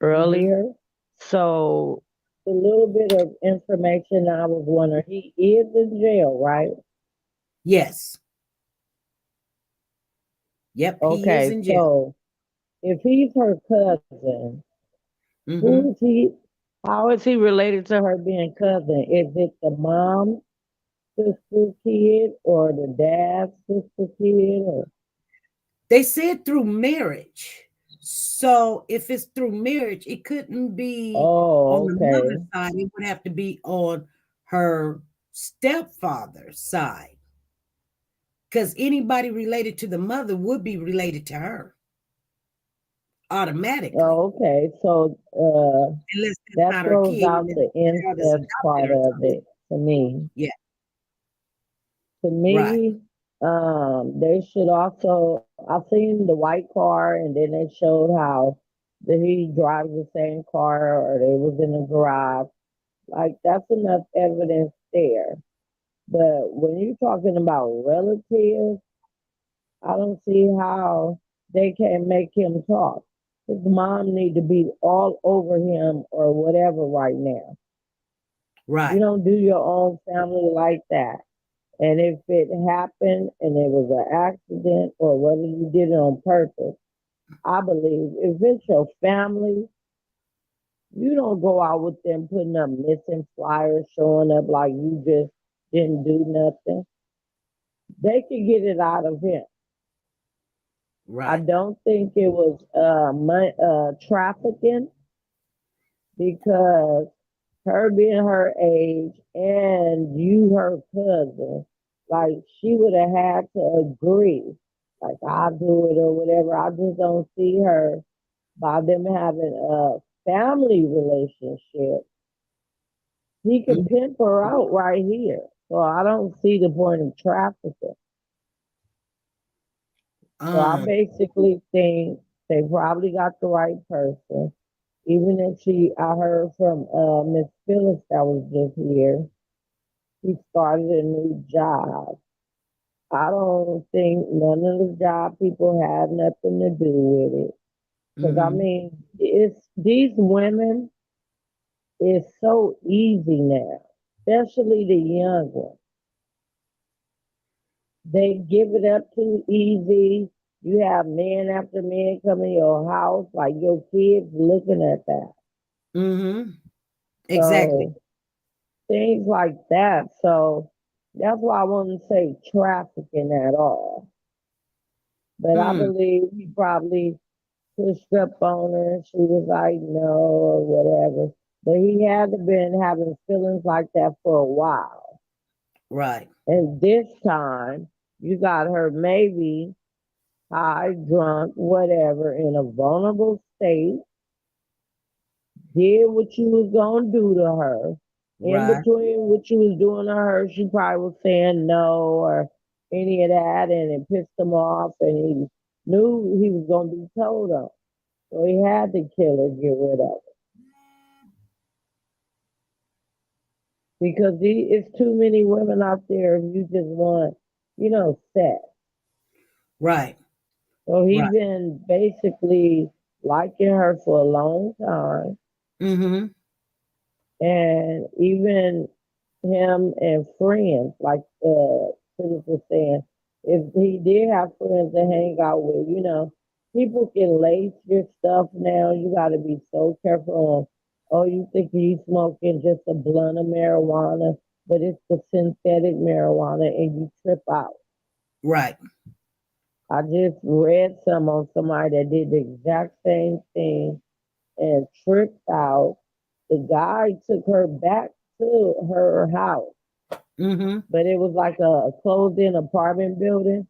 earlier. So, a little bit of information. I was wondering, he is in jail, right? Yes. Yep. Okay. He is in jail. So, if he's her cousin, who is he? How is he related to her being cousin? Is it the mom's sister kid or the dad's sister kid? Or? They said through marriage. So if it's through marriage, it couldn't be on the mother's side. It would have to be on her stepfather's side, because anybody related to the mother would be related to her automatically. Okay, so Unless that's that not her throws kid out and the the child is incest part adopted or of something. it to me. Yeah, To right. me, they should also. I seen the white car, and then they showed how that he drives the same car, or they was in the garage. Like that's enough evidence there. But when you're talking about relatives, I don't see how they can make him talk. His mom need to be all over him or whatever right now. You Right. don't do your own family like that. And if it happened and it was an accident or whether you did it on purpose, I believe if it's your family, you don't go out with them putting up missing flyers, showing up like you just didn't do nothing. They could get it out of him. I Right. don't think it was trafficking because her being her age and you her cousin, like she would have had to agree, like I'll do it or whatever. I just don't see her by them having a family relationship. He could Mhm. pimp her out right here. So I don't see the point of trafficking. So I Um, basically think they probably got the right person. Even if I heard from Miss Phyllis that was just here, he started a new job. I don't think none of the job people had nothing to do with it. Because I mhm. mean, it's these women is so easy now, especially the young ones. They give it up too easy. You have man after man come in your house, like your kids looking at that. Mhm. Exactly. So things like that. So that's why I wouldn't say trafficking at all. But I Mm. believe he probably pushed up on her and she was like, no, or whatever. But he had to been having feelings like that for a while. Right. And this time, you got her maybe high, drunk, whatever, in a vulnerable state, did what you was going to do to her. In Right. between what you was doing to her, she probably was saying no or any of that, and it pissed him off, and he knew he was going to be told on. So he had to kill her, get rid of her. Because it's too many women out there if you just want, sex. Right. So he Right. been basically liking her for a long time. Mhm. And even him and friends, like Phyllis was saying, if he did have friends to hang out with, people can lace your stuff now. You got to be so careful on, oh, you think he's smoking just a blunt of marijuana, but it's the synthetic marijuana and you trip out. Right. I just read some on somebody that did the exact same thing and tripped out. The guy took her back to her house, Mhm. but it was like a closed in apartment building.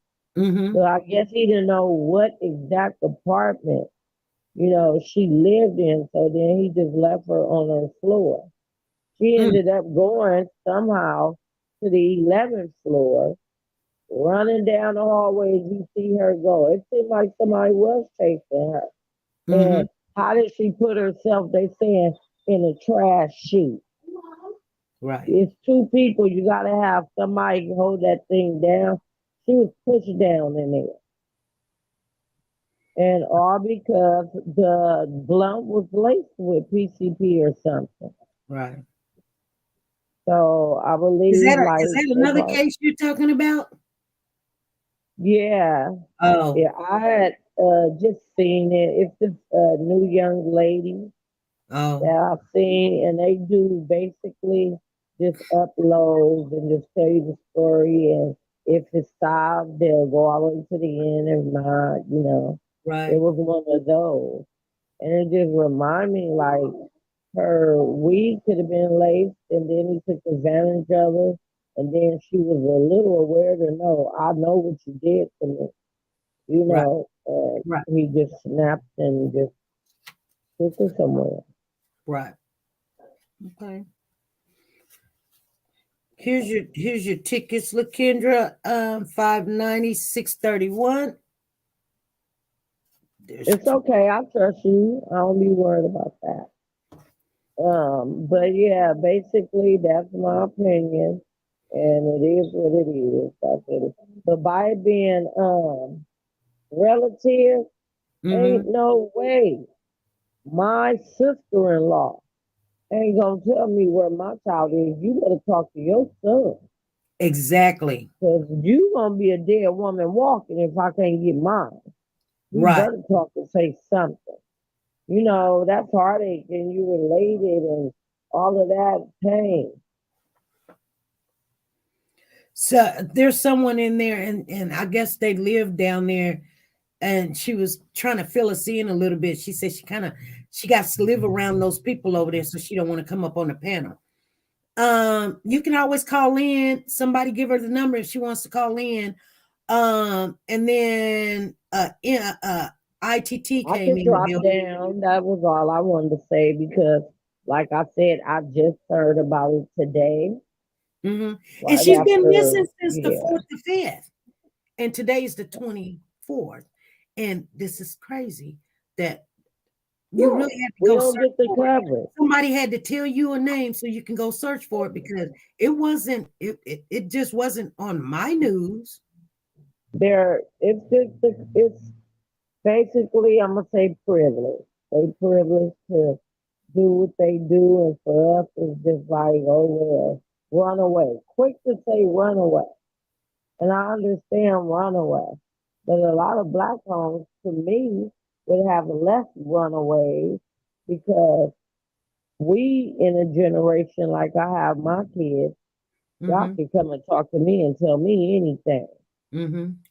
So Mhm. I guess he didn't know what exact apartment, she lived in. So then he just left her on her floor. She Mm. ended up going somehow to the 11th floor, running down the hallways. You see her go. It seemed like somebody was chasing her. Mhm. And how did she put herself, they saying, in a trash chute? Right. It's two people. You got to have somebody hold that thing down. She was pushed down in there. And all because the blunt was laced with PCP or something. Right. So I Is believe, that like, is that they another probably, case you're talking about? yeah, Oh. yeah. I had just seen it. It's this new young lady Oh. that I've seen, and they do basically just uploads and just tell you the story. And if it's solved, they'll go all the way to the end. If not. It Right. was one of those. And it just remind me like her weed could have been laced and then he took advantage of her. And then she was a little aware to know, I know what you did to me, you Right. know. Right. He just snapped and just took her somewhere. Right. Okay. Here's your tickets, LaKendra. 590, 631. It's okay. I trust you. I don't be worried about that. But yeah, basically that's my opinion, and it is what it is. That's it. But by it being relative, ain't no way my sister-in-law ain't gonna tell me where my child is. You better talk to your son, Exactly. because you gonna be a dead woman walking if I can't get mine. You Right. better talk and say something. You know, that's heartache and you related and all of that pain. So there's someone in there, and I guess they live down there, and she was trying to fill us in a little bit. She said she got to live around those people over there, so she don't want to come up on the panel. You can always call in. Somebody give her the number if she wants to call in. And then ITT I came could in the drop building. down. That was all I wanted to say because, like I said, I just heard about it today. And Right she's been after, missing since the yeah. 4th to 5th. And today's the 24th. And this is crazy that you really had to We go don't search get the for it. coverage. Somebody had to tell you a name so you can go search for it, because it just wasn't on my news. It's basically, I'm gonna say privilege. They privileged to do what they do, and for us, it's just like, oh well, run away. Quick to say run away, and I understand run away, but a lot of black homes, to me, would have less runaways because we in a generation like I have my kids, y'all can come and talk to me and tell me anything.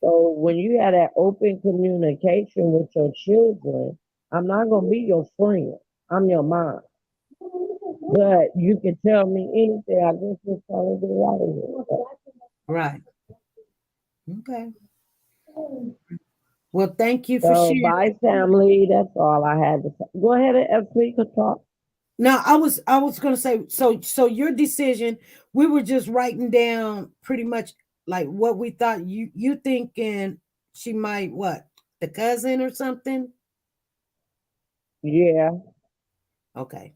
So when you have that open communication with your children, I'm not gonna be your friend. I'm your mom. But you can tell me anything. I just trying to get out of here. Right. Okay. Well, thank you for So sharing. bye family. That's all I had to say. Go ahead and ask me to talk. Now, I was going to say, so your decision, we were just writing down pretty much like what we thought. You thinking she might, what, the cousin or something? Yeah. Okay.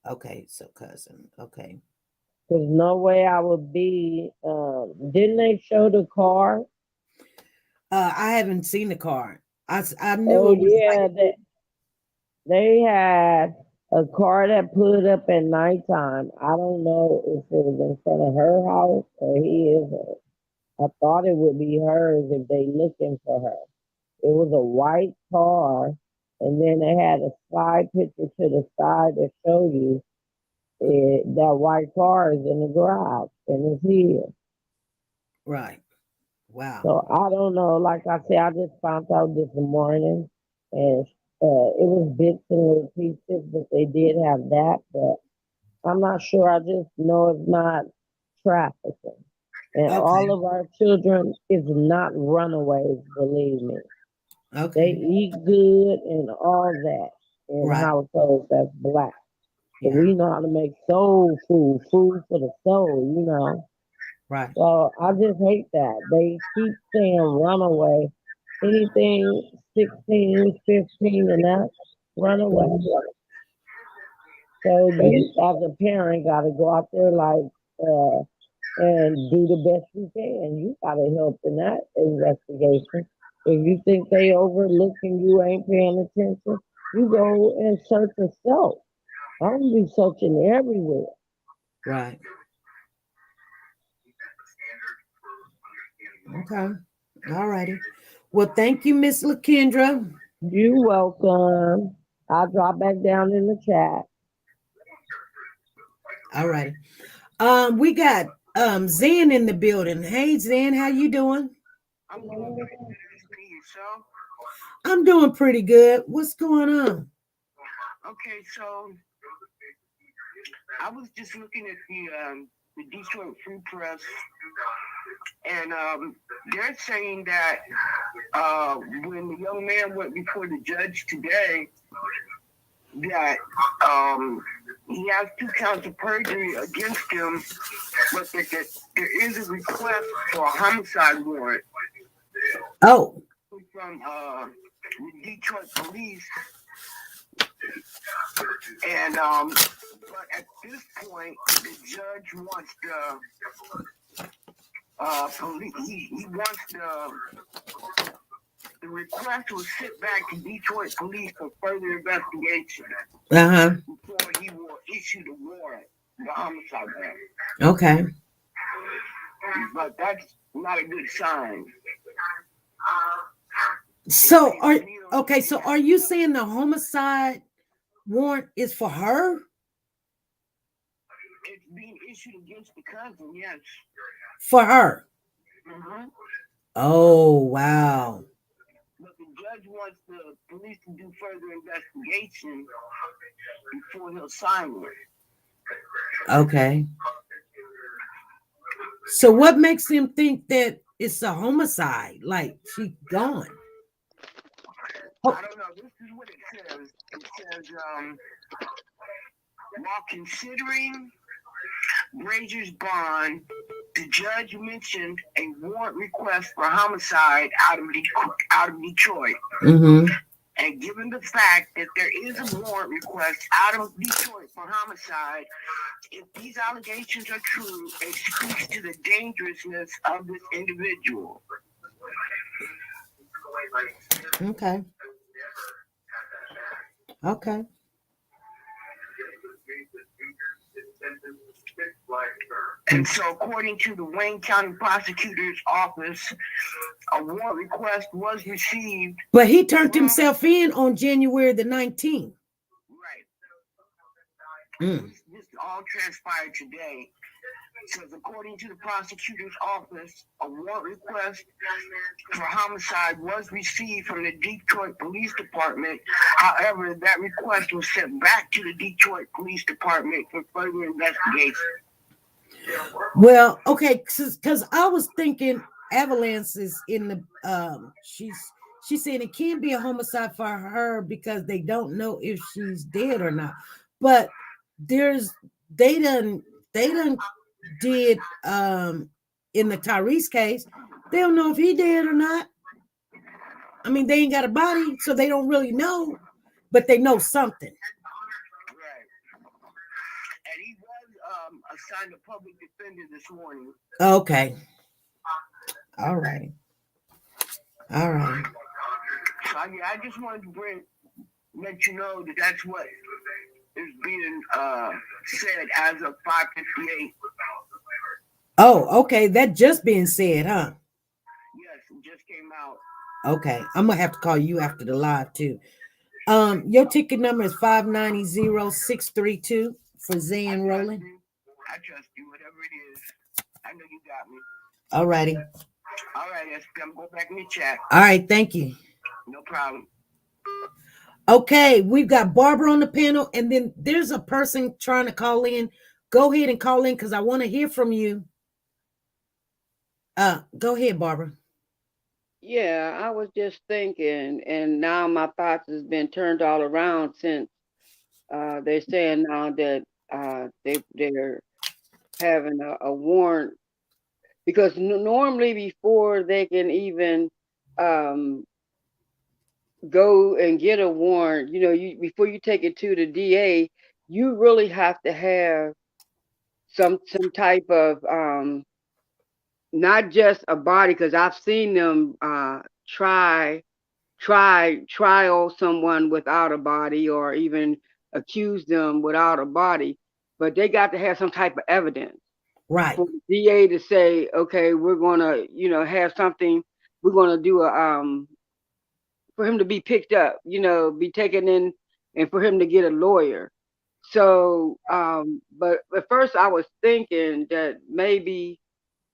Okay, so cousin. Okay. There's no way I would be. Didn't they show the car? I haven't seen the card. I knew Oh it was yeah, like, they had a car that pulled up at nighttime. I don't know if it was in front of her house or his. I thought it would be hers if they looking for her. It was a white car, and then they had a slide picture to the side that showed you that white car is in the garage and it's here. right. Wow. So I don't know. Like I said, I just found out this morning, and it was bits and little pieces, but they did have that. But I'm not sure. I just know it's not trafficking, and Okay. all of our children is not runaways. Believe me, they Okay. eat good and all that in Right. households that's black. So Yeah. we know how to make soul food, food for the soul. You know. Right. So I just hate that. They keep saying runaway. Anything 16, 15 and up, runaway. So you as a parent gotta go out there like and do the best you can. You gotta help in that investigation. If you think they overlooking you ain't paying attention, you go and search yourself. I don't be searching everywhere. Right. Okay. All righty. Well, thank you, Miss LaKendra. You welcome. I'll drop back down in the chat. All righty. We got Zen in the building. Hey Zen, how you doing? I'm doing pretty good. Yourself? I'm doing pretty good. What's going on? Okay, so I was just looking at the the Detroit Free Press, and they're saying that when the young man went before the judge today, that he has 2 counts of perjury against him, but that there is a request for a homicide warrant. Oh. From the Detroit police, and but at this point, the judge wants he wants the request to sit back to Detroit police for further investigation before he will issue the warrant, the homicide warrant. Okay. But that's not a good sign. So are you saying the homicide warrant is for her? It's being issued against the cousin, yes. For her? Mm-hmm. Oh, wow. But the judge wants the police to do further investigation before he'll sign it. Okay. So what makes him think that it's a homicide? Like she's gone? I don't know. This is what it says. It says, while considering Granger's bond, the judge mentioned a warrant request for homicide out of Detroit. Mm-hmm. And given the fact that there is a warrant request out of Detroit for homicide, if these allegations are true, it speaks to the dangerousness of this individual. Okay. Okay. And so, according to the Wayne County Prosecutor's Office, a warrant request was received. But he turned himself in on January the 19th. Right. This all transpired today. It says, according to the prosecutor's office, a warrant request for homicide was received from the Detroit Police Department. However, that request was sent back to the Detroit Police Department for further investigation. Well, okay, because I was thinking Avalanche is in the she said it can't be a homicide for her because they don't know if she's dead or not. But they done did in the Tyrese case, they don't know if he dead or not. I mean, they ain't got a body, so they don't really know, but they know something. Right. And he was assigned a public defender this morning. Okay. All right. All right. So I just wanted to let you know that that's what is being said as of 5:58. Oh, okay. That just being said, huh? Yes, it just came out. Okay. I'm gonna have to call you after the live too. Your ticket number is 590-632 for Zan Rowland. I trust you, whatever it is. I know you got me. All righty. All right, I'm going back in the chat. All right, thank you. No problem. Okay, we've got Barbara on the panel, and then there's a person trying to call in. Go ahead and call in because I want to hear from you. Go ahead, Barbara. Yeah, I was just thinking, and now my thoughts has been turned all around since they're saying now that they're having a warrant, because normally before they can even go and get a warrant, before you take it to the DA, you really have to have some type of not just a body, because I've seen them trial someone without a body, or even accuse them without a body, but they got to have some type of evidence. Right. For the DA to say, okay, we're gonna, have something, we're gonna do for him to be picked up, be taken in, and for him to get a lawyer. So, but at first I was thinking that maybe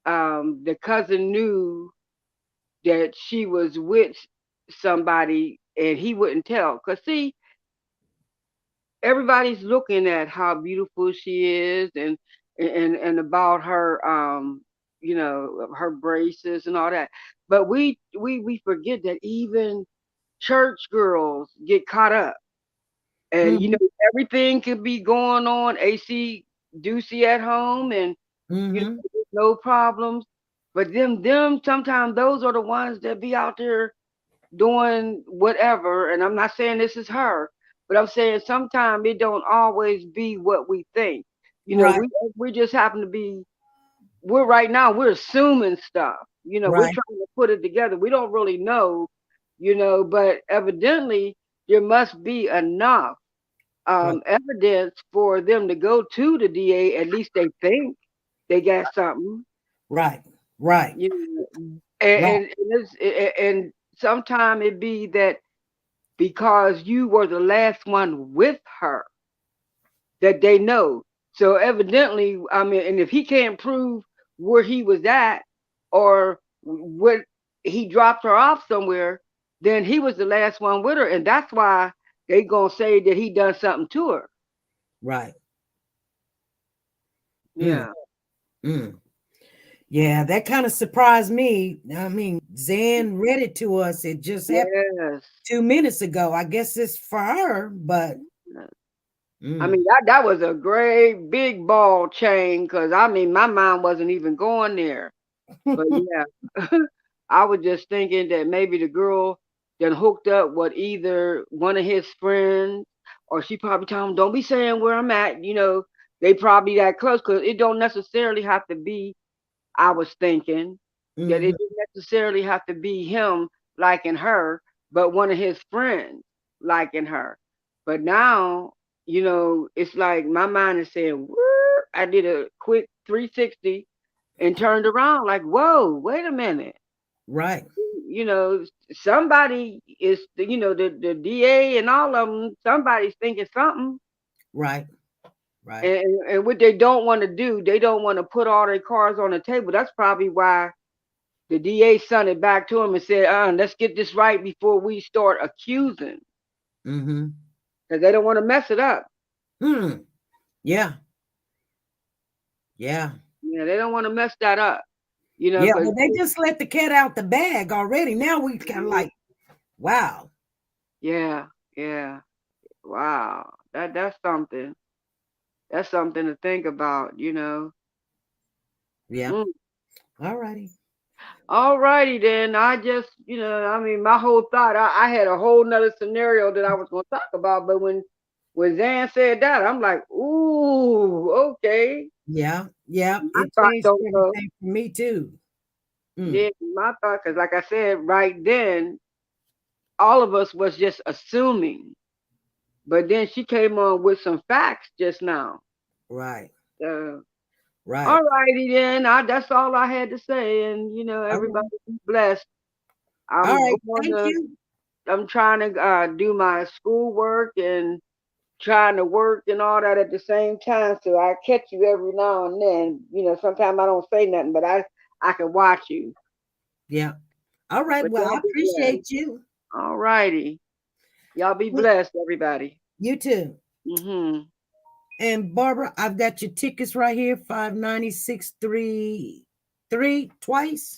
the cousin knew that she was with somebody and he wouldn't tell. Because, see, everybody's looking at how beautiful she is, and and about her you know, her braces and all that. But we forget that even church girls get caught up. And you know, everything could be going on AC Doocy at home, and you know, no problems. But them sometimes those are the ones that be out there doing whatever. And I'm not saying this is her, but I'm saying sometimes it don't always be what we think. You know, Right. we just happen to be, right now we're assuming stuff. You know, we're Right. trying to put it together. We don't really know, you know, but evidently there must be enough Right. evidence for them to go to the DA. At least they think they got something. Right. Right. You know, Right. and sometimes it be that because you were the last one with her that they know. So evidently, I mean, and if he can't prove where he was at or what he dropped her off somewhere, then he was the last one with her, and that's why they gonna say that he done something to her. Right. Yeah. Yeah, that kind of surprised me. I mean, Zan read it to us. It just happened Yes. 2 minutes ago. I guess it's for her, but I mean, that was a great big ball chain, because I mean my mind wasn't even going there. But yeah, I was just thinking that maybe the girl then hooked up with either one of his friends, or she probably told him, "Don't be saying where I'm at." You know, they probably that close, because it don't necessarily have to be. I was thinking that it didn't necessarily have to be him liking her, but one of his friends liking her. But now, you know, it's like my mind is saying, "Woo." I did a quick 360 and turned around like, whoa, wait a minute. right. You know, somebody is, you know, the DA and all of them, somebody's thinking something. Right. Right. And what they don't want to do, they don't want to put all their cards on the table. That's probably why the DA sent it back to him and said, let's get this right before we start accusing. Because they don't want to mess it up. Yeah. Yeah. Yeah, they don't want to mess that up. You know, Yeah, because well, they just let the cat out the bag already. Now we kind of like, wow. yeah, wow, that's something. That's something to think about. You know. Yeah. All righty. All righty then. I just, you know, I mean, my whole thought, I had a whole nother scenario that I was going to talk about, but when Zan said that, I'm like, ooh, okay. Yeah. Yeah. My It thought changed don't go. everything for me too. Yeah, my thought, because like I said, right then, all of us was just assuming, but then she came on with some facts just now. Right. Uh, Right. all righty then. That's all I had to say, and you know, All everybody right. be blessed. All I'm right. going Thank to. you. I'm trying to do my schoolwork and trying to work and all that at the same time. So I catch you every now and then. You know, sometimes I don't say nothing, but I can watch you. Yeah. All right. But Well, I y'all be blessed. appreciate you. All righty. Y'all be Well, blessed, everybody. you too. And Barbara, I've got your tickets right here, 59633 twice.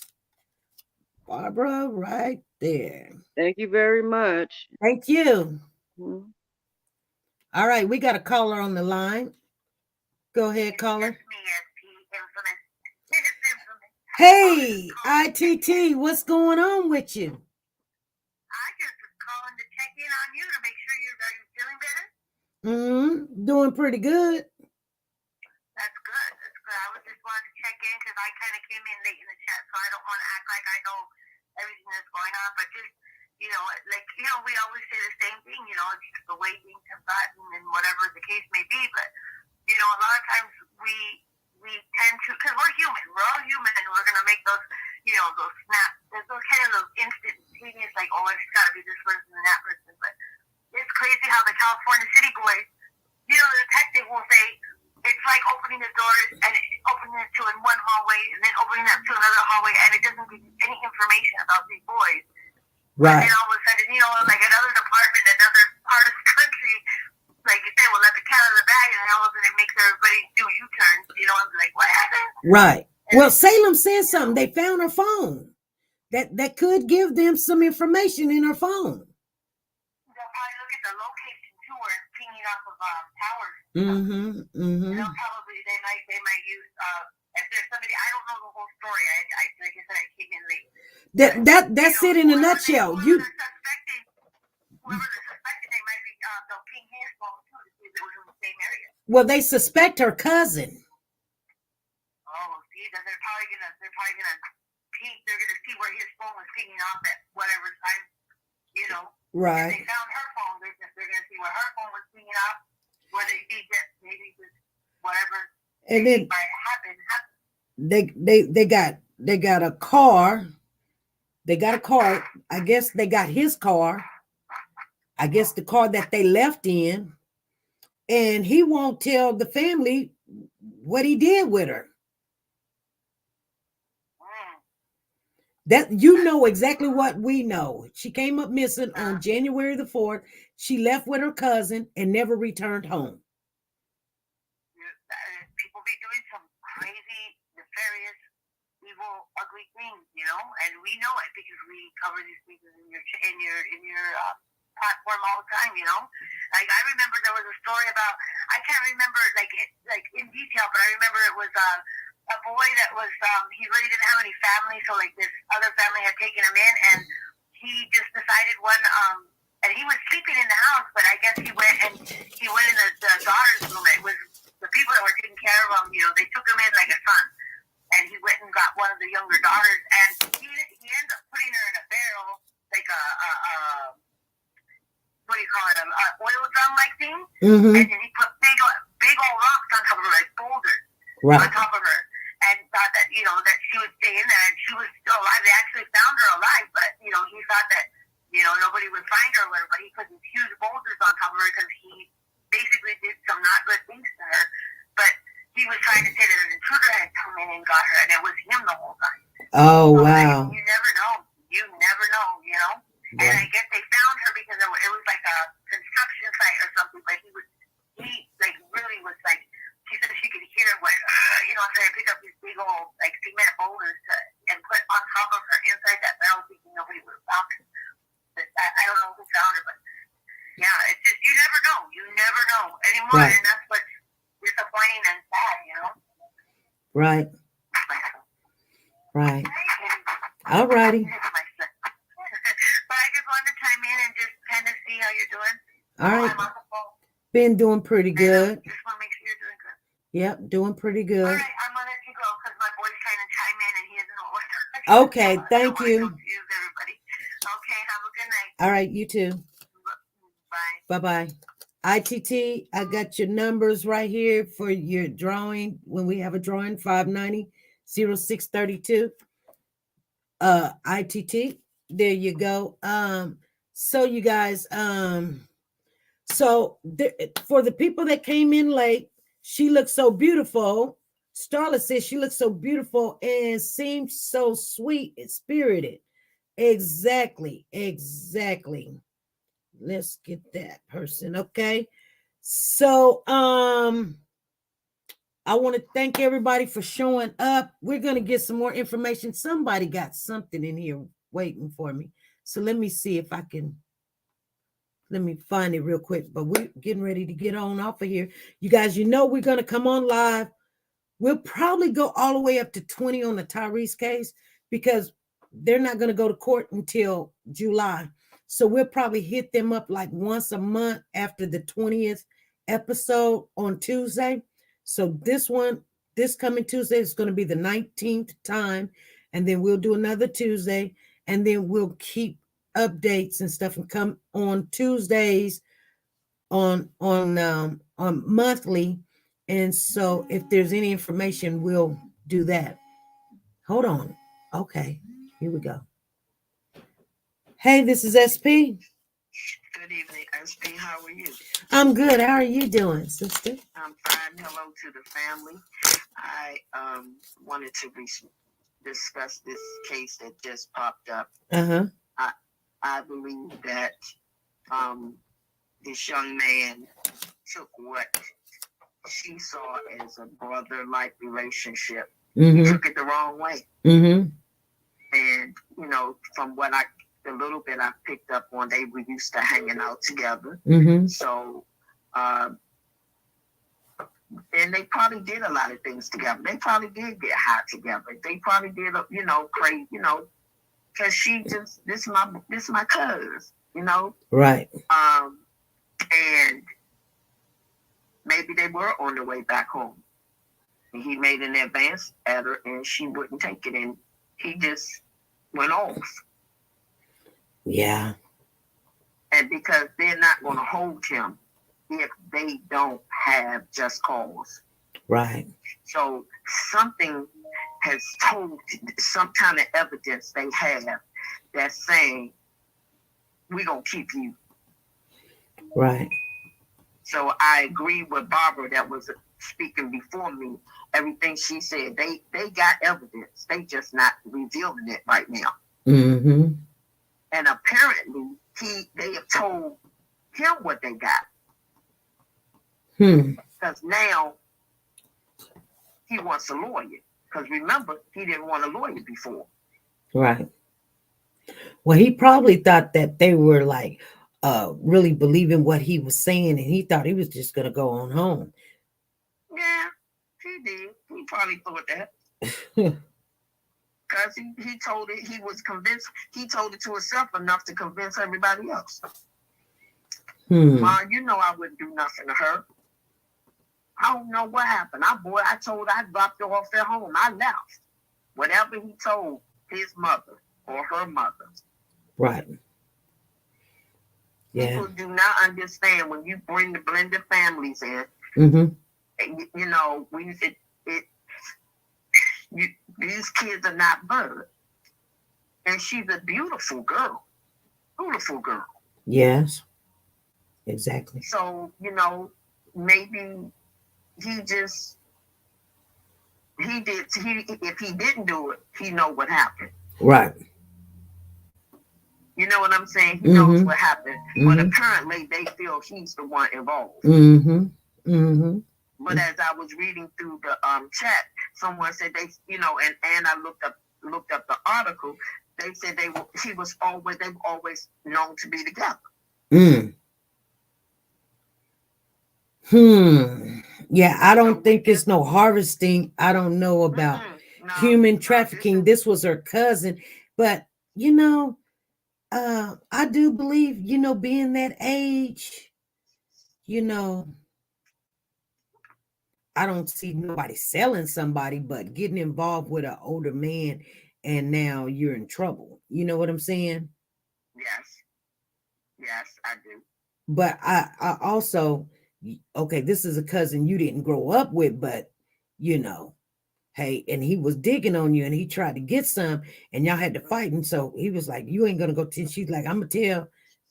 Barbara, right there. Thank you very much. Thank you. All right, we got a caller on the line. Go ahead, caller. Hey, ITT, what's going on with you? I just was calling to check in on you to make sure are you feeling better? Doing pretty good. That's good. That's good. I was just wanted to check in because I kind of came in late in the chat, so I don't want to act like I know everything that's going on. But just, you know, like, you know, we always say the same thing, you know, it's just the way things have gotten and whatever the case may be. But, you know, a lot of times we tend to, because we're human. We're all human, and we're going to make those, you know, those snaps. There's those kind of those instantaneous, like, oh, it's got to be this person and that person. But it's crazy how the California City boys, you know, the detective will say, it's like opening the doors and opening it to in one hallway and then opening it to another hallway, and it doesn't give you any information about these boys. Right. And then all of a sudden, you know, like another department, another part of the country, like you said, will let the cat out of the bag, and all of a sudden it makes everybody do U-turns, you know, and Right. Well, Salem said something. They found her phone. That could give them some information in her phone. They'll probably look at the location too, where it's pinging off of towers. Mm-hmm. Mm-hmm. They'll probably they might use if there's somebody, I don't know the whole story. I like I said, I came in late. That's it in a nutshell. Whoever they're suspecting, they might be they'll ping his phone too to see if it was in the same area. Well, they suspect her cousin. Oh, see, then they're probably gonna ping. They're gonna see where his phone was pinging off at whatever time, you know. Right. If they found her phone, they're gonna see where her phone was pinging off. Where they see that maybe just whatever. And then might happen. they got a car. They got a car. I guess they got his car. I guess the car that they left in. And he won't tell the family what he did with her. That you know exactly what we know. She came up missing on January the 4th. She left with her cousin and never returned home. People be doing some crazy, nefarious, evil, ugly things, you know, and we know it because we cover these things in your platform all the time, you know. Like I remember there was a story about, I can't remember like in detail, but I remember it was a boy that was he really didn't have any family, so like this other family had taken him in, and he just decided and he was sleeping in the house, but I guess he went in the daughter's room. It was the people that were taking care of him, you know, they took him in like a son, and he went and got one of the younger daughters, and he ended up putting her in a barrel, like a what do you call it, an oil drum like thing, Mm-hmm. and then he put big old rocks on top of her, like boulders on top of her, and thought that, you know, that she would stay in there, and she was still alive. They actually found her alive, but, you know, he thought that, you know, nobody would find her, but he put these huge boulders on top of her because he basically did some not good things to her, but he was trying to say that an intruder had come in and got her, and it was him the whole time. Oh, So, wow. you never know, you know. And I guess they found her because it was like a construction site or something, but he like really was like, she said she could hear what, you know, trying to pick up these big old like cement boulders and put on top of her inside that barrel, thinking nobody would have found her. I don't know who found her, but yeah, it's just, you never know anymore, Right. and that's what's disappointing and sad, you know. Right. All righty. But I just wanted to chime in and just kind of see how you're doing. All right. I'm on the phone. Been doing pretty good. Just want to make sure you're doing good. Yep, doing pretty good. All right, I'm going to let you go because my boy's trying to chime in and he doesn't know what to Okay, thank you. Everybody. Okay, have a good night. All right, you too. Bye. Bye-bye. ITT, I got your numbers right here for your drawing. When we have a drawing, 590-0632. ITT, there you go. So you guys, for the people that came in late, she looked so beautiful. Starla says she looks so beautiful and seems so sweet and spirited. Exactly. Let's get that person. Okay. So I want to thank everybody for showing up. We're going to get some more information. Somebody got something in here waiting for me. So let me see if I can. Let me find it real quick. But we're getting ready to get on off of here. You guys, you know we're going to come on live. We'll probably go all the way up to 20 on the Tyrese case because they're not going to go to court until July. So we'll probably hit them up like once a month after the 20th episode on Tuesday. So this coming Tuesday is going to be the 19th time. And then we'll do another Tuesday. And then we'll keep updates and stuff and come on Tuesdays on monthly. And so if there's any information, we'll do that. Hold on. Okay, here we go. Hey, this is SP. Good evening, SP. How are you? I'm good. How are you doing, sister? I'm fine. Hello to the family. I wanted to discuss this case that just popped up. Uh-huh. I believe that this young man took what she saw as a brother-like relationship He took it the wrong way. Mm-hmm. And, you know, from what the little bit I picked up on, they were used to hanging out together. Mm-hmm. So, and they probably did a lot of things together. They probably did get high together. They probably did, you know, crazy, you know, because she just, this is my cousin, you know? Right. And maybe they were on their way back home. And he made an advance at her and she wouldn't take it. And he just went off. Yeah. And because they're not going to hold him if they don't have just cause. Right. So something has told, some kind of evidence they have that's saying, we're going to keep you. Right. So I agree with Barbara that was speaking before me. Everything she said, they got evidence. They just not revealing it right now. Mm-hmm. And apparently they have told him what they got. Because now he wants a lawyer. Because remember, he didn't want a lawyer before. Right. Well, he probably thought that they were like really believing what he was saying, and he thought he was just gonna go on home. Yeah, he did. He probably thought that. Because he told it, he was convinced, he told it to himself enough to convince everybody else. Mom, you know I wouldn't do nothing to her. I don't know what happened. I dropped her off at home. I left. Whatever he told his mother or her mother. Right. Yeah. People do not understand when you bring the blended families in. You know, these kids are not birds. And she's a beautiful girl. Beautiful girl. Yes. Exactly. So, you know, maybe if he didn't do it, he know what happened. Right. You know what I'm saying? He knows what happened. But apparently they feel he's the one involved. But as I was reading through the chat, someone said they, you know, and I looked up the article. They said they've always known to be together. Yeah, I don't think it's no harvesting. I don't know about human trafficking. This was her cousin, but you know, I do believe, you know, being that age, you know, I don't see nobody selling somebody, but getting involved with an older man and now you're in trouble. You know what I'm saying? Yes, I do. But I also, okay, this is a cousin you didn't grow up with, but you know, hey, and he was digging on you and he tried to get some and y'all had to fight. And so he was like, you ain't going to go tell. She's like, I'm going to tell.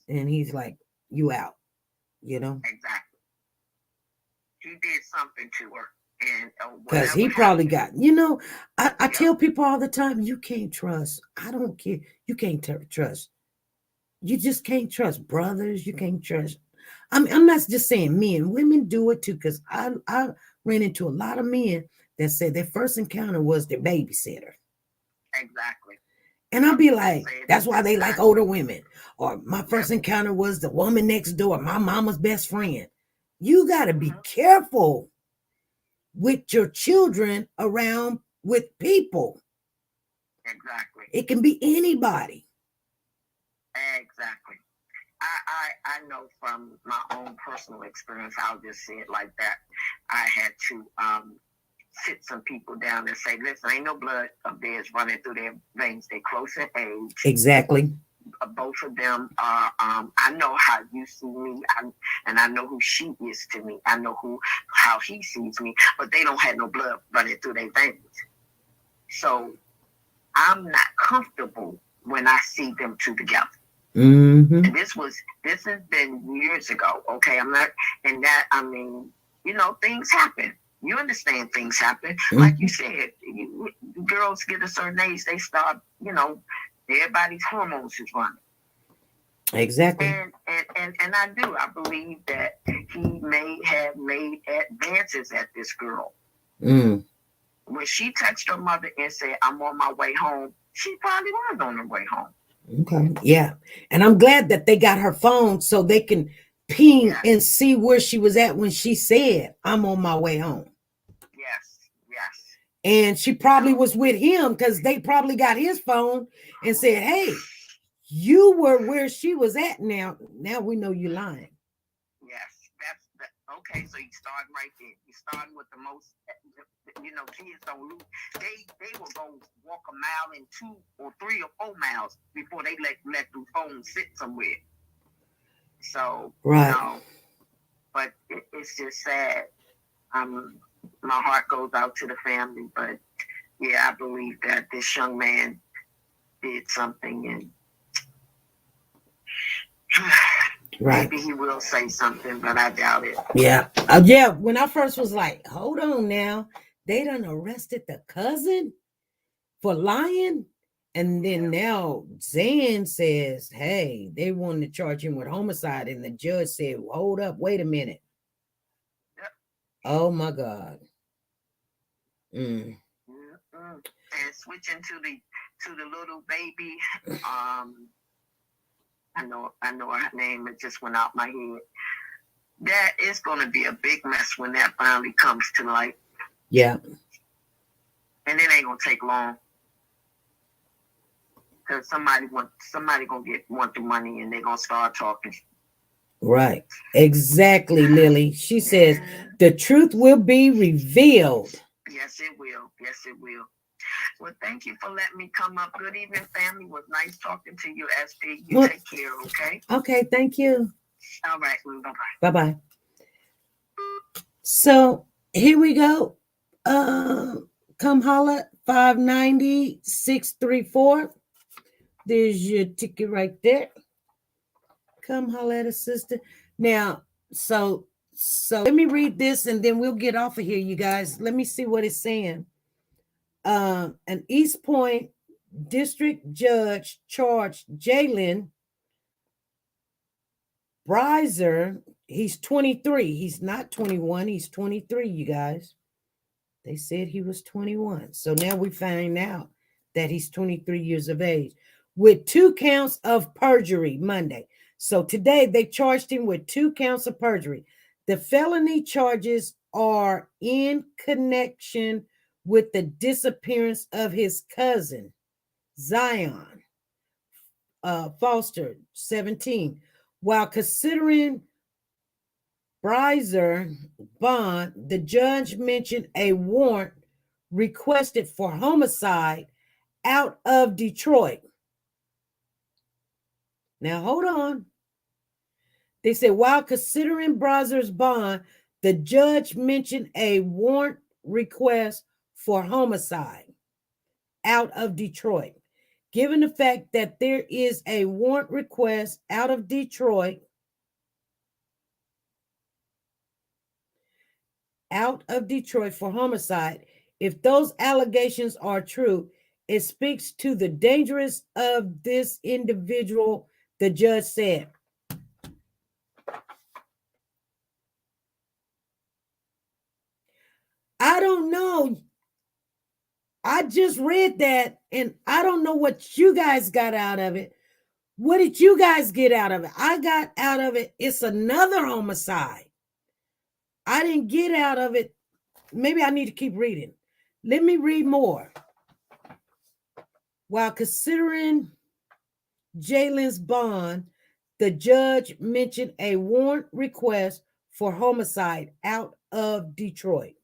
And he's like, you out, you know? Exactly. He did something to her. And because he probably got, you know, I tell people all the time, you can't trust. I don't care. You can't trust. You just can't trust brothers. You can't trust. I'm not just saying men. Women do it too, because I ran into a lot of men that said their first encounter was their babysitter. Exactly. And I'll be like, that's why they like older women. Or my first encounter was the woman next door, my mama's best friend. You got to be careful with your children around with people. Exactly. It can be anybody. Exactly. I know from my own personal experience, I'll just say it like that. I had to sit some people down and say, listen, ain't no blood of theirs running through their veins. They're close in age. Exactly. Both of them are, I know how you see me, and I know who she is to me. I know how he sees me, but they don't have no blood running through their veins. So I'm not comfortable when I see them two together. And this has been years ago. Okay, I'm not, and that, I mean, you know, things happen. You understand things happen. Like you said, girls get a certain age, they start, you know, everybody's hormones is running. Exactly. And I do. I believe that he may have made advances at this girl. when she texted her mother and said, "I'm on my way home," she probably was on her way home. Okay. Yeah. And I'm glad that they got her phone so they can ping Yes. and see where she was at when she said, "I'm on my way home." Yes. Yes. And she probably was with him because they probably got his phone and said, "Hey, you were where she was at. Now we know you're lying." Yes. Okay. So you start right there. You starting with the most. You know, kids don't lose. They will go walk a mile and 2 or 3 or 4 miles before they let the phone sit somewhere. So right. You know, but it's just sad. My heart goes out to the family, but yeah, I believe that this young man did something, and right. maybe he will say something, but I doubt it. Yeah. Yeah. When I first was like, hold on now, they done arrested the cousin for lying. And then now Zan says, hey, they wanted to charge him with homicide. And the judge said, hold up, wait a minute. Yep. Oh my God. And switching to the little baby, I know her name, it just went out my head. That is going to be a big mess when that finally comes to light. Yeah. And it ain't going to take long. Because somebody going to want the money and they're going to start talking. Right. Exactly, Lily. She says the truth will be revealed. Yes, it will. Yes, it will. Well, thank you for letting me come up. Good evening, family. It was nice talking to you, SP. You take care, okay? Okay, thank you. All right. Bye-bye. Bye-bye. So here we go. Come holla 590-634. There's your ticket right there. Come holla at a sister. Now, so let me read this and then we'll get off of here, you guys. Let me see what it's saying. An East Point district judge charged Jalen Brizer. He's 23. He's not 21. He's 23, you guys. They said he was 21. So now we find out that he's 23 years of age with 2 counts of perjury Monday. So today they charged him with 2 counts of perjury. The felony charges are in connection with the disappearance of his cousin, Zion Foster, 17. While considering Brizer bond, the judge mentioned a warrant requested for homicide out of Detroit. Now, hold on. They said, while considering Brizer's bond, the judge mentioned a warrant request for homicide out of Detroit. Given the fact that there is a warrant request out of Detroit, for homicide, if those allegations are true, it speaks to the dangerous of this individual, the judge said. I don't know. I just read that and I don't know what you guys got out of it. What did you guys get out of it? I got out of it, it's another homicide. I didn't get out of it. Maybe I need to keep reading. Let me read more. While considering Jalen's bond, the judge mentioned a warrant request for homicide out of Detroit.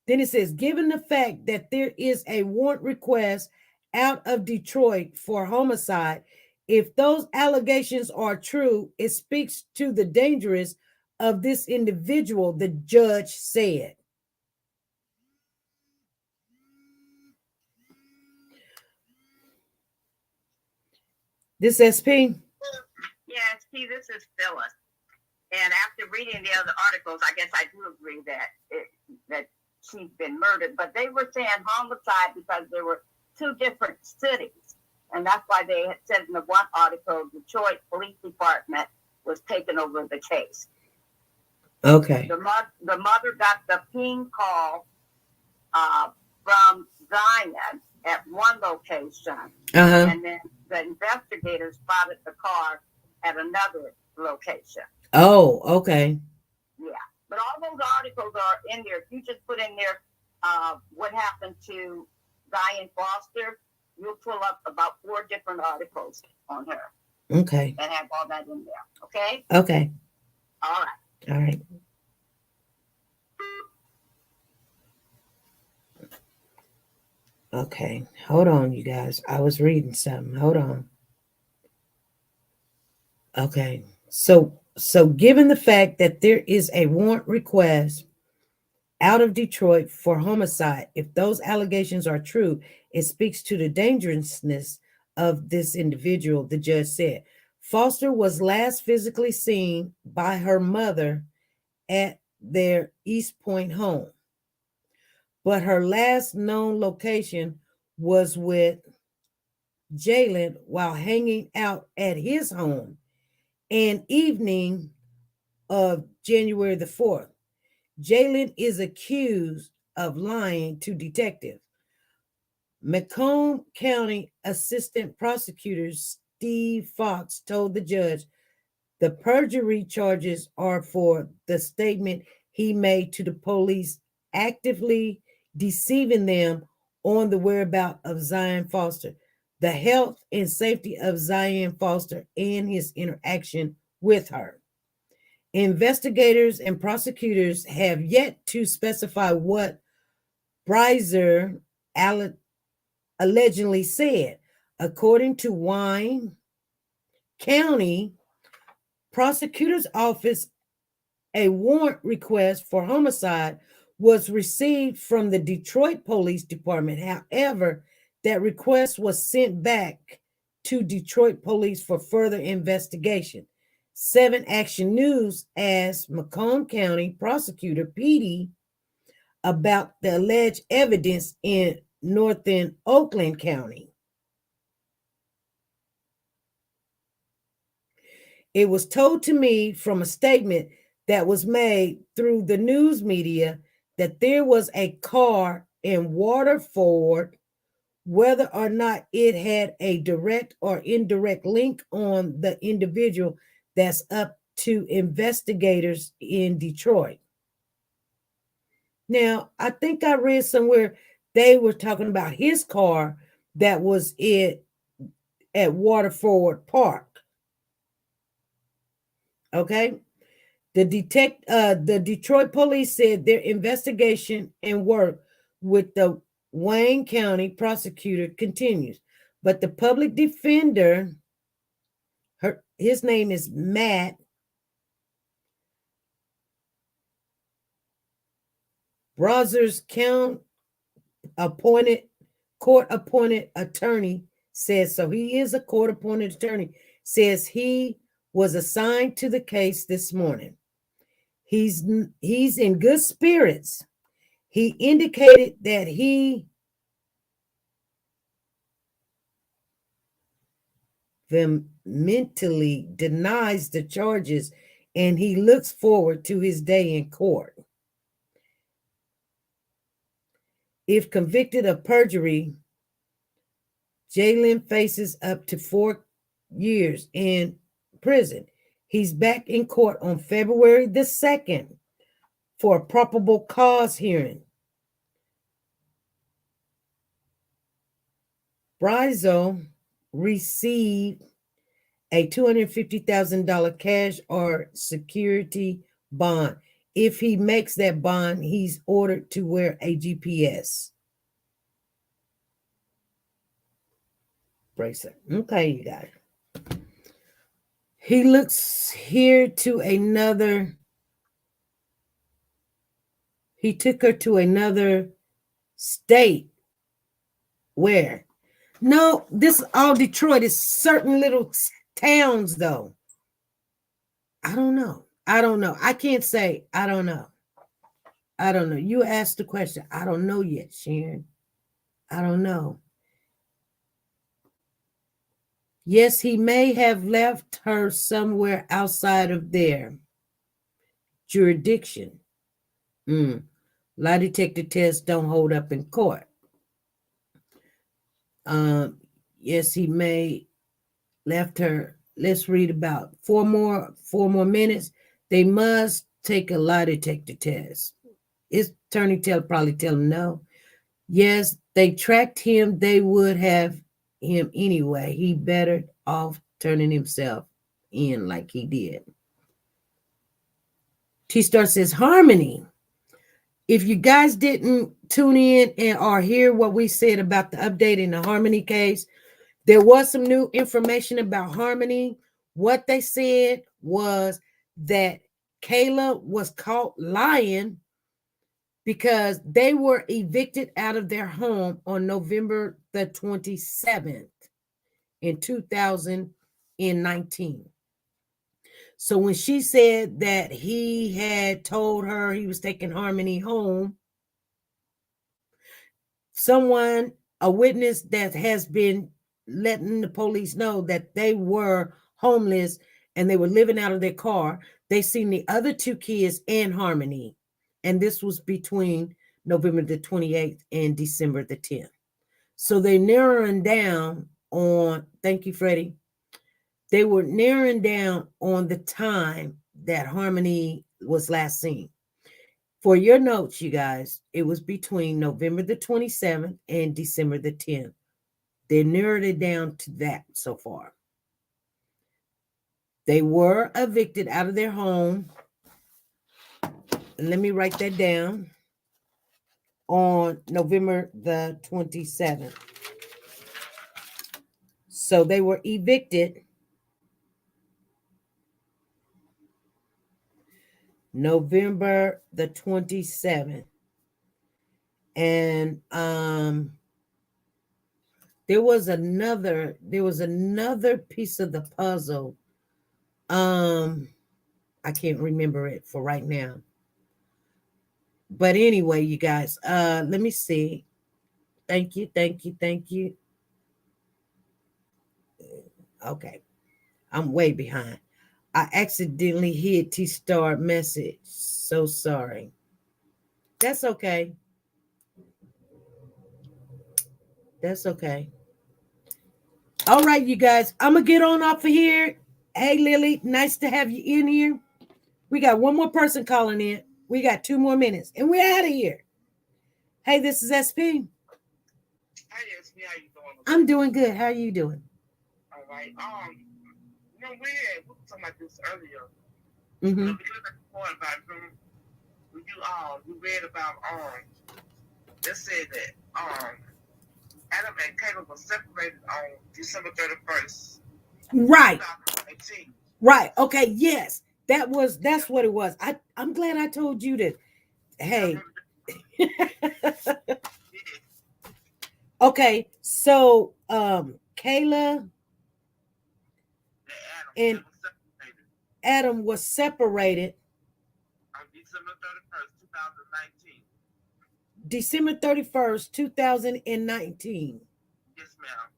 Then it says, given the fact that there is a warrant request out of Detroit for homicide, if those allegations are true, it speaks to the dangerous of this individual, the judge said. This SP? Yeah, SP, this is Phyllis. And after reading the other articles, I guess I do agree that she's been murdered. But they were saying homicide because there were 2 different cities. And that's why they had said in the one article, Detroit Police Department was taking over the case. Okay. The mother got the ping call from Zion at one location, and then the investigators spotted the car at another location. Oh, okay. Yeah, but all those articles are in there. If you just put in there what happened to Diane Foster, you'll pull up about 4 different articles on her. Okay. That have all that in there. Okay? Okay. All right. All right. Okay. Hold on, you guys. I was reading something. Hold on. Okay. So given the fact that there is a warrant request out of Detroit for homicide, if those allegations are true, it speaks to the dangerousness of this individual, the judge said. Foster was last physically seen by her mother at their East Point home, but her last known location was with Jalen while hanging out at his home an evening of January the 4th. Jalen is accused of lying to detectives. Macomb County Assistant Prosecutor Steve Fox told the judge the perjury charges are for the statement he made to the police, actively deceiving them on the whereabouts of Zion Foster, the health and safety of Zion Foster, and his interaction with her. Investigators and prosecutors have yet to specify what Breiser allegedly said. According to Wayne County Prosecutor's Office, a warrant request for homicide was received from the Detroit Police Department. However, that request was sent back to Detroit Police for further investigation. 7 Action News asked Macomb County Prosecutor Petey about the alleged evidence in northern Oakland County. It was told to me from a statement that was made through the news media that there was a car in Waterford. Whether or not it had a direct or indirect link on the individual, that's up to investigators in Detroit. Now, I think I read somewhere they were talking about his car that was at Waterford Park. Okay. The Detroit police said their investigation and work with the Wayne County prosecutor continues, but the public defender, his name is Matt Brazers, court appointed attorney, says so. He is a court appointed attorney. Says he was assigned to the case this morning. He's in good spirits. He indicated that he vehemently denies the charges and he looks forward to his day in court. If convicted of perjury, Jalen faces up to 4 years in prison. He's back in court on February the 2nd for a probable cause hearing. Breiser received a $250,000 cash or security bond. If he makes that bond, he's ordered to wear a GPS bracelet. Okay, you guys. He looks here to another. He took her to another state. Where? No, this is all Detroit. It's certain little towns, though. I don't know. I can't say. I don't know. You asked the question. I don't know yet, Sharon. I don't know. Yes, he may have left her somewhere outside of their jurisdiction. Lie detector tests don't hold up in court. Yes, he may left her. Let's read about four more minutes. They must take a lie detector test. His attorney probably tell him no. Yes, they tracked him. They would have him anyway. He better off turning himself in like he did. T-Star says, Harmony, if you guys didn't tune in and or hear what we said about the update in the Harmony case, there was some new information about Harmony. What they said was that Kayla was caught lying because they were evicted out of their home on November the 27th in 2019. So when she said that he had told her he was taking Harmony home, someone, a witness that has been letting the police know that they were homeless and they were living out of their car, they seen the other two kids and Harmony. And this was between November the 28th and December the 10th. So they're narrowing down on, thank you, Freddie. They were narrowing down on the time that Harmony was last seen. For your notes, you guys, it was between November the 27th and December the 10th. They narrowed it down to that so far. They were evicted out of their home. And let me write that down. On November the 27th. So they were evicted November the 27th. And there was another piece of the puzzle. I can't remember it for right now. But anyway, you guys, let me see. Thank you. Okay. I'm way behind. I accidentally hit T-Star message. So sorry. That's okay. All right, you guys. I'm going to get on off of here. Hey, Lily. Nice to have you in here. We got one more person calling in. We got 2 more minutes. And we're out of here. Hey, this is SP. Hi, SP. How you doing? I'm doing good. How are you doing? All right. We were talking about this earlier. Mm-hmm. We looked at the point about you read about they said that Adam and Caleb were separated on December 31st. Right. 2018. Right. Okay. Yes. That's what it was. I'm glad I told you that. Hey. Okay. So Kayla and Adam was separated on December 31st, 2019. December 31st, 2019. Yes, ma'am.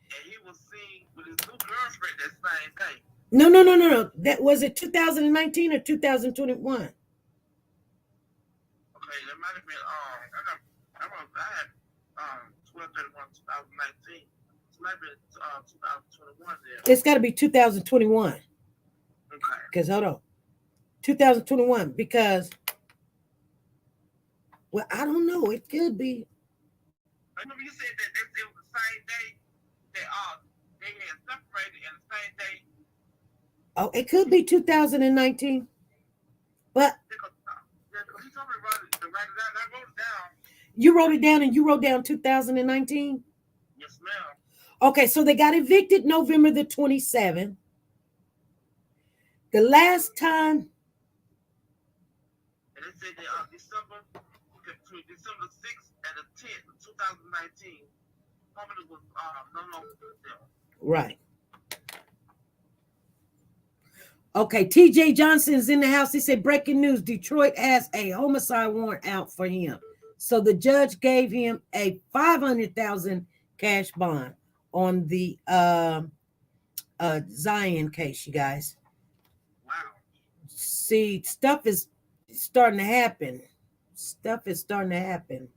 And he was seen with his new girlfriend that same day. No. That was it 2019 or 2021? Okay, that might have been I had 12/31, 2019. It might have been 2021 there. It's got to be 2021. Okay. Because hold on. 2021 because well, I don't know. It could be. I remember you said that it was the same day that they had separated and the same day. Oh, it could be 2019. But You told me to write it down. I wrote it down. You wrote it down and you wrote down 2019? Yes, ma'am. Okay, so they got evicted November the 27th. The last time. And they said that between December 6th and the 10th of 2019, Harmony was no longer with them. Right. Okay, TJ Johnson's in the house. He said, breaking news, Detroit has a homicide warrant out for him. So the judge gave him a $500,000 cash bond on the Zion case, you guys. Wow. See, stuff is starting to happen. Stuff is starting to happen.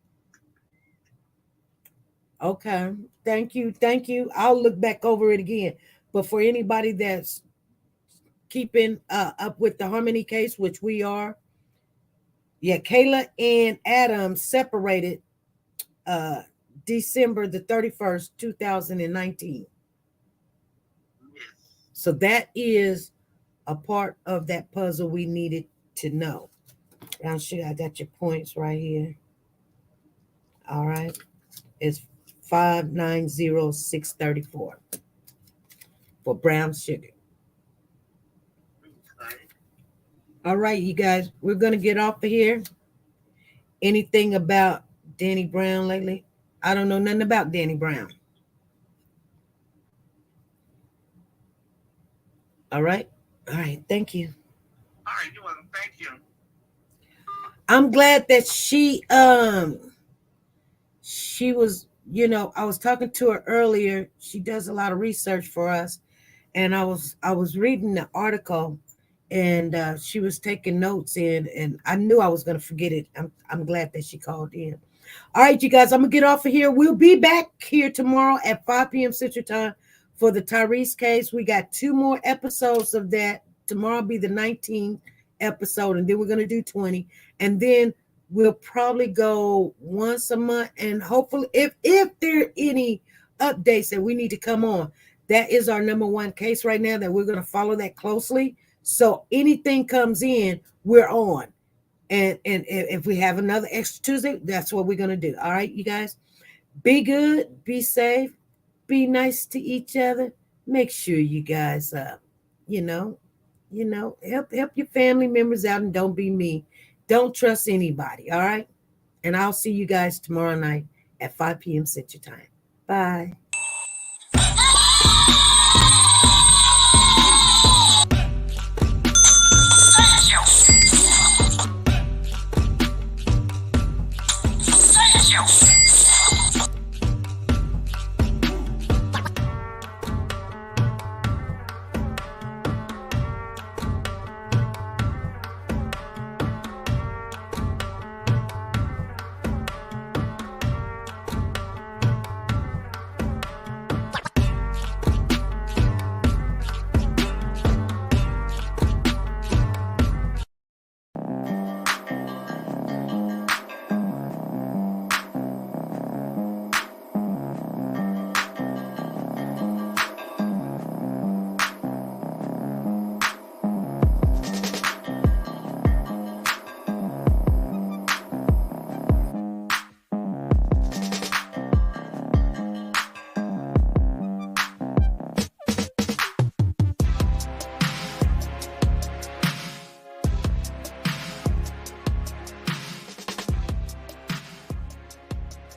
Okay. Thank you. Thank you. I'll look back over it again. But for anybody that's keeping up with the Harmony case, which we are, yeah, Kayla and Adam separated December the 31st, 2019. So that is a part of that puzzle we needed to know. Now, sugar, I got your points right here. All right. It's 590,634 for brown sugar. All right, you guys, we're going to get off of here. Anything about Danny Brown lately? I don't know nothing about Danny Brown. All right. All right. Thank you. All right, you're welcome. Thank you. I'm glad that she was, I was talking to her earlier. She does a lot of research for us. And I was reading the article, and she was taking notes in, and I knew I was going to forget it. I'm glad that she called in. All right, you guys, I'm going to get off of here. We'll be back here tomorrow at 5 p.m. Central Time for the Tyrese case. We got 2 more episodes of that. Tomorrow will be the 19th episode, and then we're going to do 20. And then we'll probably go once a month, and hopefully if there are any updates that we need to come on, that is our number one case right now, that we're going to follow that closely. So anything comes in, we're on. And if we have another extra Tuesday, that's what we're going to do. All right, you guys, be good, be safe, be nice to each other. Make sure you guys, help your family members out, and don't be mean. Don't trust anybody. All right. And I'll see you guys tomorrow night at 5 p.m. Central Time. Bye.